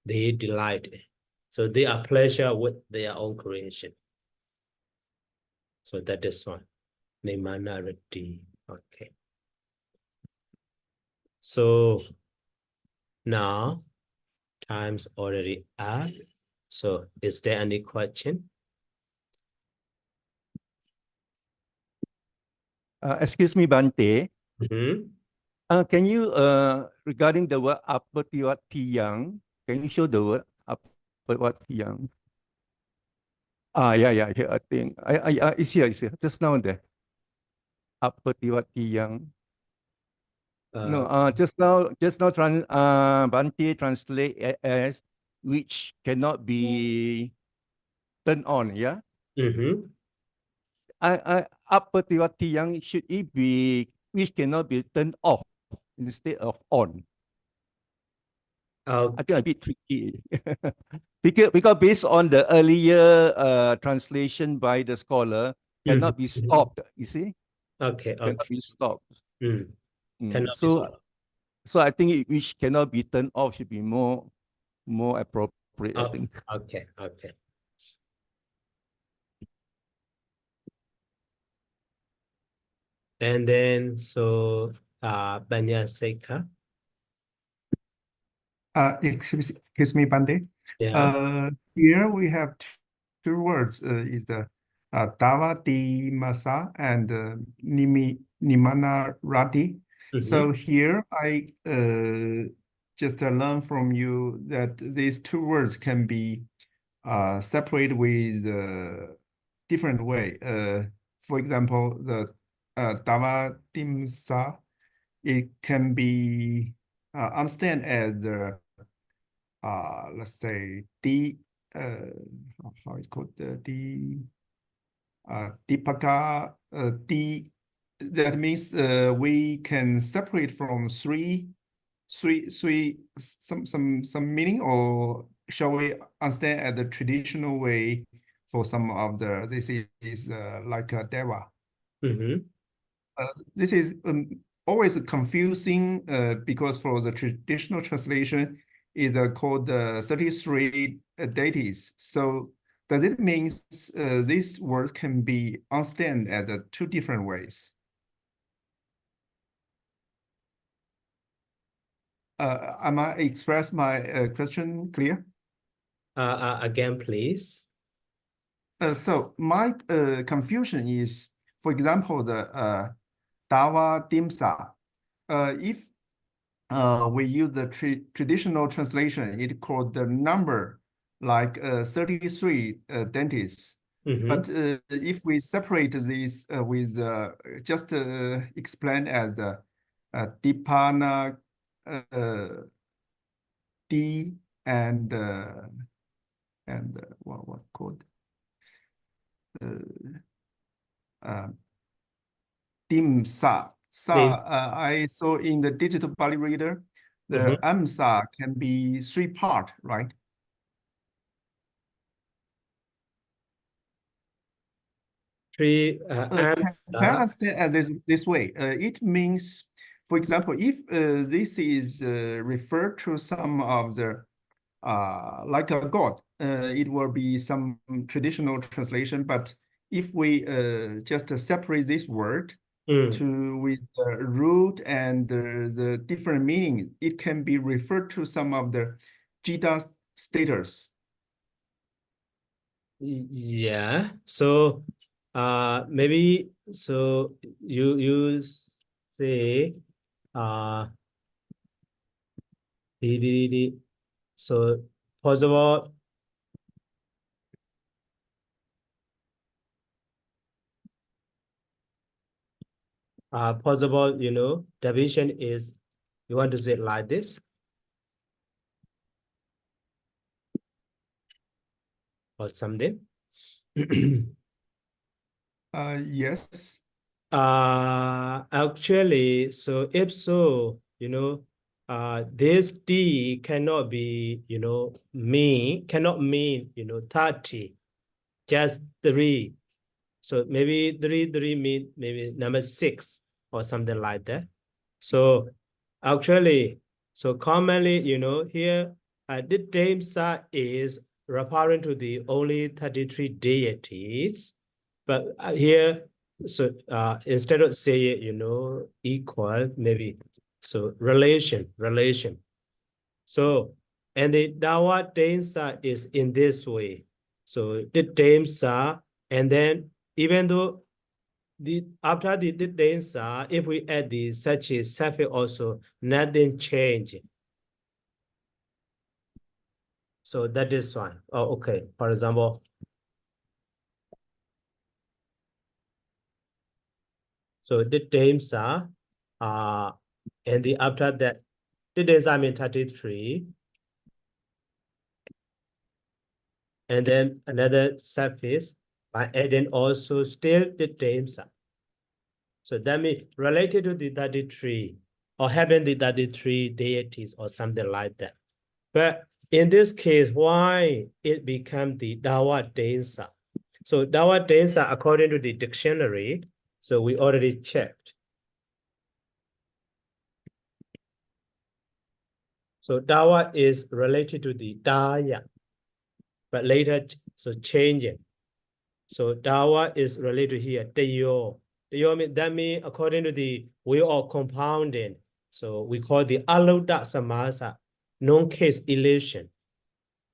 They delight. So they are pleasure with their own creation. So that is one. Nemana Reddy. Okay. So now time's already up. So is there any question? Excuse me, Bante. Mm-hmm. Can you, regarding the word apatiwatiyang, can you show the word apatiwatiyang? Yeah, here, I think. It's here, just now there. Apatiwatiyang. No, just now, Bante translate as which cannot be turned on, yeah? Mm-hmm. Apatiwatiyang, should it be which cannot be turned off instead of on? I think a bit tricky. because based on the earlier translation by the scholar, cannot be stopped, you see? Okay. Cannot be stopped. Cannot be stopped. So I think which cannot be turned off should be more appropriate, I think. Okay. And then so Banyaseka. Excuse me, Bande. Yeah. Here we have two words. Is the Dava di Masa and Nimana Rati. So here I just learn from you that these two words can be separated with different way. For example, the Dava di Masa, it can be understand as the let's say how it called Dipaka that means we can separate from three some meaning, or shall we understand at the traditional way for some of the this is like a deva. This is always confusing because for the traditional translation is called 33 deities. So does it mean these words can be understood as two different ways? Am I express my question clear? Again, please. So my confusion is, for example, the Dawa Dimsa. If we use the traditional translation, it called the number like 33 dentists. Mhm. But if we separate this with just explain as Dipana D and what called Dimsa. I saw in the digital Bali reader, the Amsa can be 3 part, right? Three Can I understand as this way? It means, for example, if this is referred to some of the like a god, it will be some traditional translation. But if we just separate this word with the root and the different meaning, it can be referred to some of the Jita status. Yeah. So maybe so you say so possible division is, you want to say it like this or something. Yes. Actually, so if so, this D cannot be, cannot mean, 30, just 3. So maybe 3 mean maybe number 6 or something like that. So actually, so commonly, here the Damsa is referring to the only 33 deities, but here, so instead of saying, equal, maybe, so relation. So, and the Dawa Damsa is in this way. So the Damsa, and then even though after the Damsa, if we add the such a suffix also, nothing change. So that is one. Oh, okay. For example, so the Damsa, and the after that, the Damsa mean 33. And then another suffix by adding also still the Damsa. So that means related to the 33 or having the 33 deities or something like that. But in this case, why it become the Dawa Densa? So Dawa Densa, according to the dictionary, so we already checked. So Dawa is related to the Daya, but later so change it. So Dawa is related here, Dayo. That means according to the way of compounding, so we call the Alauda Samasa, non-case elation.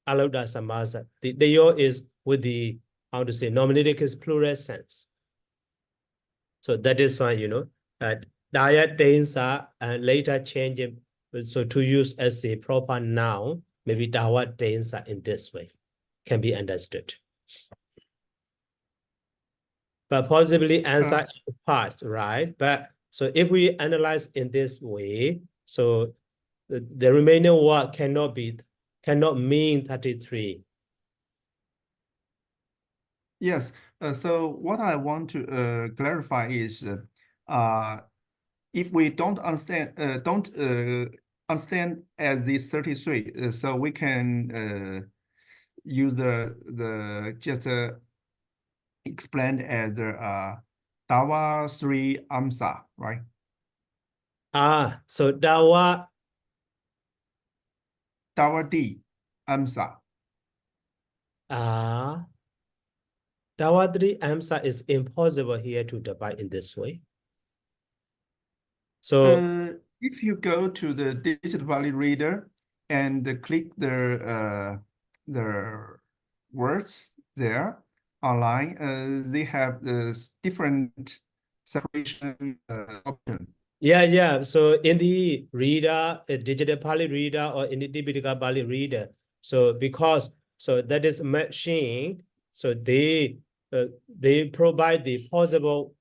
Alauda Samasa. The Dayo is with the, how to say, nominative case plural sense. So that is why, Daya Densa and later change it, so to use as a proper noun, maybe Dawa Densa in this way can be understood. But possibly answer parts, right? But so if we analyze in this way, so the remaining word cannot mean 33. Yes. So what I want to clarify is, if we don't understand as this 33, so we can use the just explained as Dawa Sri Amsa, right? So Dawa Dawati Amsa. Dawatri Amsa is impossible here to divide in this way. So If you go to the digital Pali reader and click the words there online, they have this different separation option. yeah. So in the reader, a digital Pali reader or in the Tipitaka Pali reader, so because that is machine, so they provide the possible,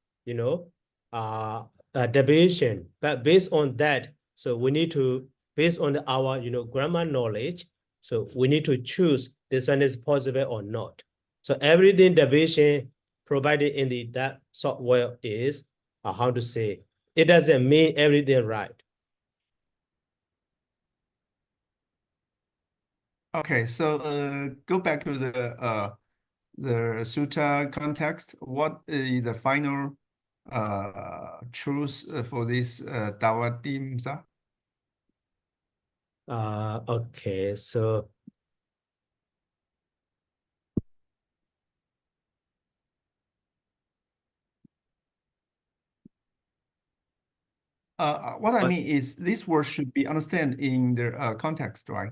division, but based on that, so we need to, based on our grammar knowledge, so we need to choose this one is possible or not. So everything division provided in that software is how to say, it doesn't mean everything right. Okay, so go back to the sutta context. What is the final truth for this Dawatimsa? Okay, so what I mean is this word should be understood in the context, right?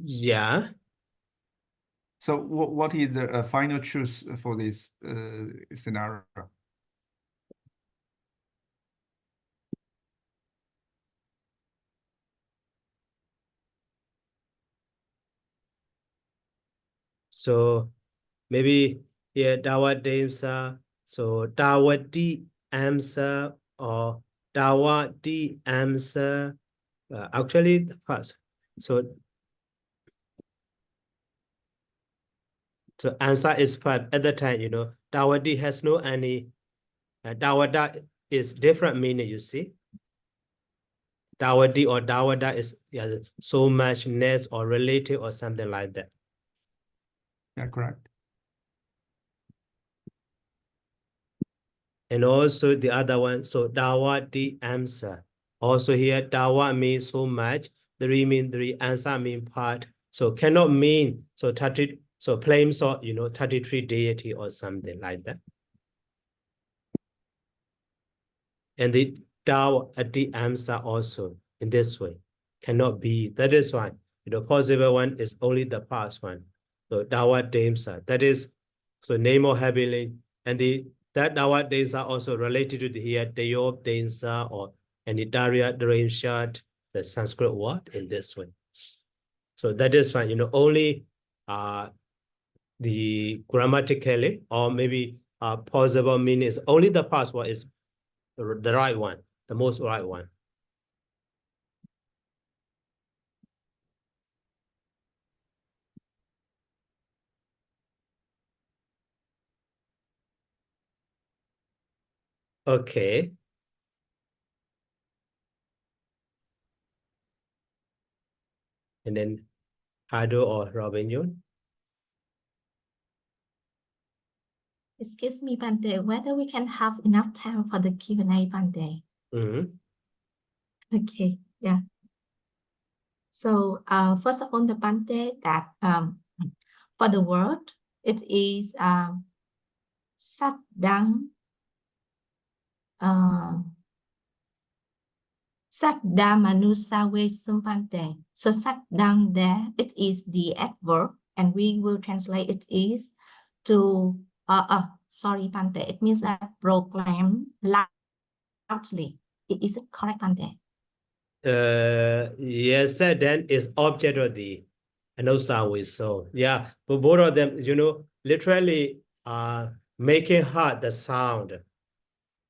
yeah. So what is the final truth for this scenario? So maybe here Dawadimsa, so Dawati Amsa or Dawati Amsa. Actually, first, so answer is part at the time, Dawati has no any, Dawada is different meaning, you see. Dawati or Dawada is so much next or relative or something like that. Yeah, correct. And also the other one, so Dawati Amsa. Also here, Dawa means so much, three mean three, answer mean part. So cannot mean, so 30, so claims or, 33 deity or something like that. And the Dawati Amsa also in this way cannot be. That is why, possible one is only the past one. So Dawati Amsa, that is, so name or heavenly, and that nowadays are also related to the here Deyob Densa or Anitaria Dramshat, the Sanskrit word in this way. So that is fine, only the grammatically or maybe possible meaning is only the past one is the right one, the most right one. Okay. And then Hado or Robin Yun. Excuse me, Bante, whether we can have enough time for the Q&A, Bante. Okay, yeah. So first of all, the Bante that for the word, it is Sát Đăng Sát Dhammacakkapavattana Sutta. So Sát Đăng there, it is the adverb, and we will translate it is to sorry, Bante, it means that proclaim loudly. Is it correct, Bante? Yes, then is object of the Anosa we saw. Yeah, but both of them, literally making hard the sound.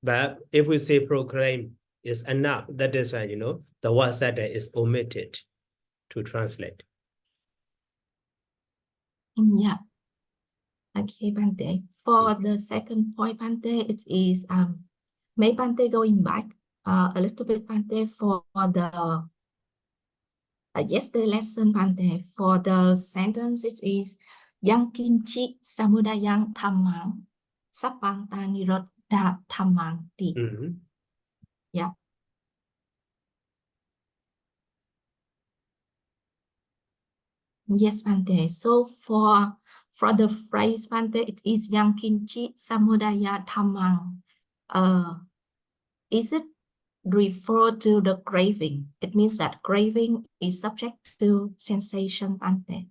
But if we say proclaim is enough, that is why, the word said is omitted to translate. Yeah. Okay, Bante. For the second point, Bante, it is may Bante going back a little bit, Bante, for the yesterday lesson, Bante. For the sentence, it is Yang kinchi samudayang dhammang sappanta nirodha dhammang ti. Yeah. Yes, Bante. So for the phrase Bante, it is yang kinchi samudaya dhammang. Is it refer to the craving? It means that craving is subject to sensation, Bante.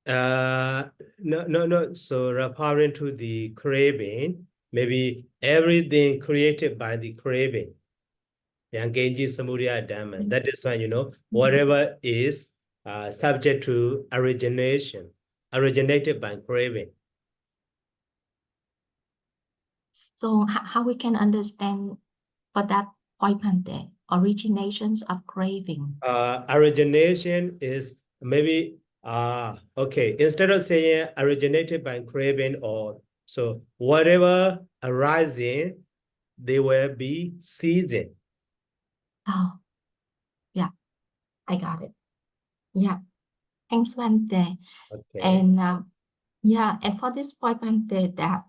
No. So referring to the craving, maybe everything created by the craving. Yangenji Samudaya Dhamma. That is why, whatever is subject to origination, originated by craving. So how we can understand for that point, Bante, originations of craving? Origination is maybe, okay, instead of saying originated by craving or so whatever arising, they will be season. Oh, yeah, I got it. Yeah, thanks, Bante. Okay. And yeah, and for this point, Bante, that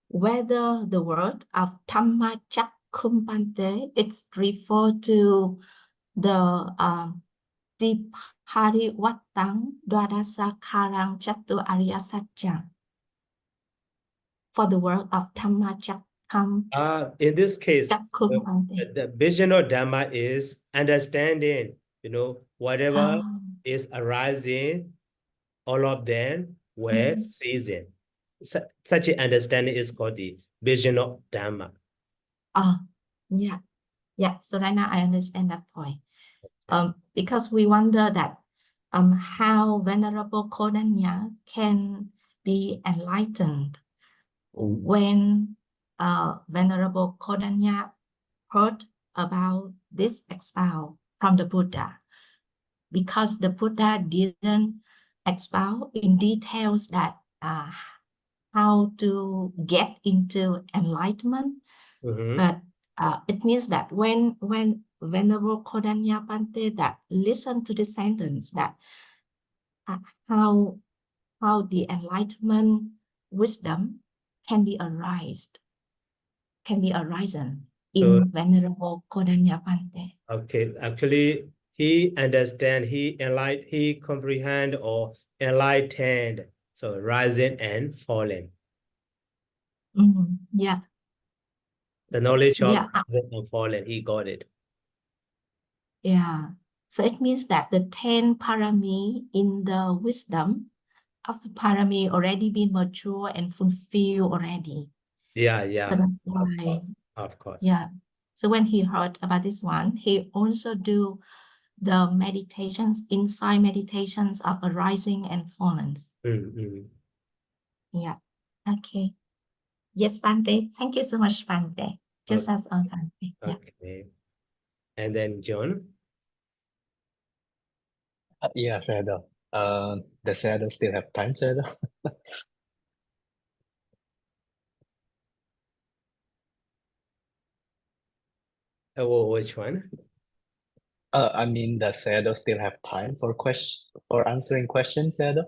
whether the word of Dhammacakkappavattana, it's referred to the Dipariwattang Dwadasa Karang Chatu Arya Satya. For the word of Dhammacakkappavattana. In this case, the vision of Dhamma is understanding, whatever is arising, all of them were season. Such an understanding is called the vision of Dhamma. Yeah. So right now I understand that point. Because we wonder that how Venerable Kodanya can be enlightened when Venerable Kodanya heard about this expound from the Buddha, because the Buddha didn't expound in details that how to get into enlightenment, but it means that when Venerable Kodanya Bante that listen to the sentence that how the enlightenment wisdom can be arisen in Venerable Kodanya Bante. Okay, actually, he understand, he comprehend or enlightened. So rising and falling. Yeah. The knowledge of Yeah. rising and falling, he got it. Yeah. So it means that the 10 parami in the wisdom of the parami already been mature and fulfilled already. Yeah. So that's why. Of course. Yeah. So when he heard about this one, he also do the meditations, inside meditations of arising and falling. Yeah. Okay. Yes, Bante. Thank you so much, Bante. Just as on Bante. Yeah. Okay. And then John? Yeah, Sayadaw. Does Sayadaw still have time, Sayadaw? Which one? I mean, does Sayadaw still have time for answering questions, Sayadaw?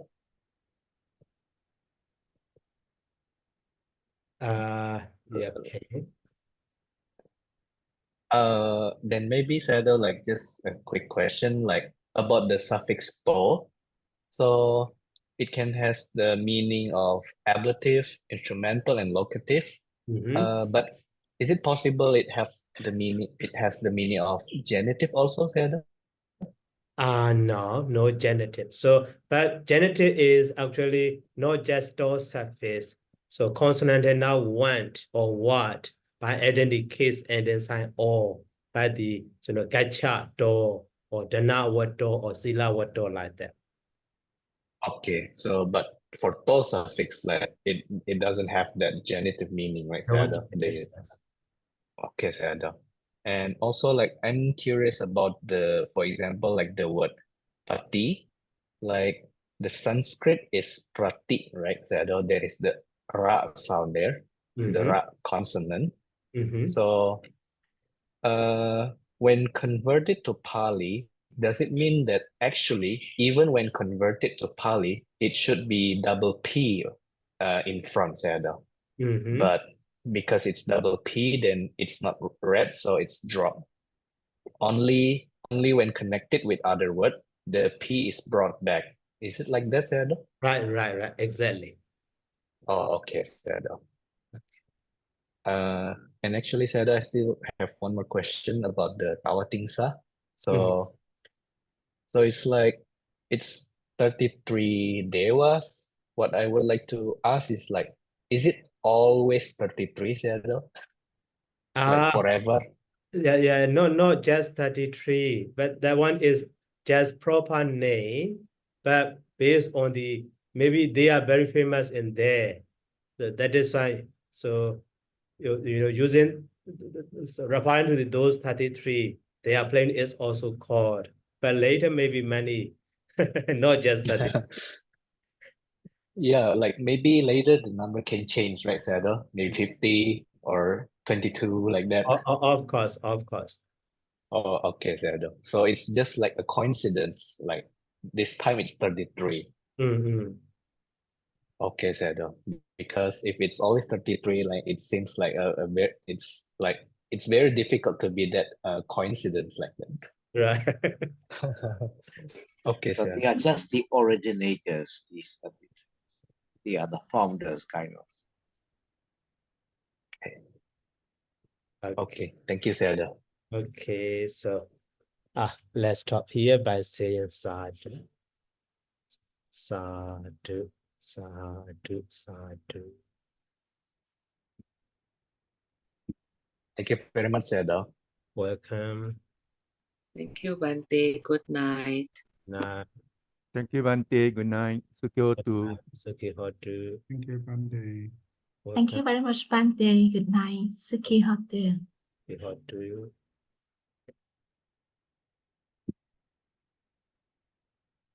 Yeah, okay. Then maybe Sayadaw, like just a quick question, like about the suffix to. So it can has the meaning of ablative, instrumental, and locative. But is it possible it has the meaning of genitive also, Sayadaw? No genitive. So, but genitive is actually not just those surface. So consonant now want or what by adding the case and then sign or by the gacha do or dana wato or sila wato like that. Okay, so but for to suffix, like it doesn't have that genitive meaning, right, No Sayadaw? genitives. Okay, Sayadaw. And also, like, I'm curious about for example, like the word pati, like the Sanskrit is prati, right, Sayadaw? There is the ra sound there, the ra consonant. So, when converted to Pali, does it mean that actually, even when converted to Pali, it should be double P in front, Sayadaw? But because it's double P, then it's not read, so it's dropped. Only when connected with other word, the P is brought back. Is it like that, Sayadaw? Right, exactly. Oh, okay, Sayadaw. And actually, Sayadaw, I still have one more question about the Tawatingsa. So, so it's like it's 33 devas. What I would like to ask is like, is it always 33, Sayadaw? Like forever? Yeah, no, not just 33, but that one is just proper name, but based on maybe they are very famous in there. So that is why, so, you know, using, so referring to those 33, they are playing is also called, but later maybe many, not just 30. Yeah, like maybe later the number can change, right, Sayadaw? Maybe 50 or 22, like that. Of course. Oh, okay, Sayadaw. So it's just like a coincidence, like this time it's 33. Okay, Sayadaw. Because if it's always 33, like it seems like it's very difficult to be that coincidence like that. Right. Okay, So they Sayadaw. are just the originators, they are the founders, kind of. Okay, thank you, Sayadaw. Okay, so let's stop here by saying sadhu. Sadhu, sadhu, sadhu. Thank you very much, Sayadaw. Welcome. Thank you, Bante. Good night. Nah, Thank you, Bante. Good night. Sukyotu. Suki Hotu. Thank you, Bande. Thank you very much, Bante. Good night. Suki Hotu. Suki Hotu.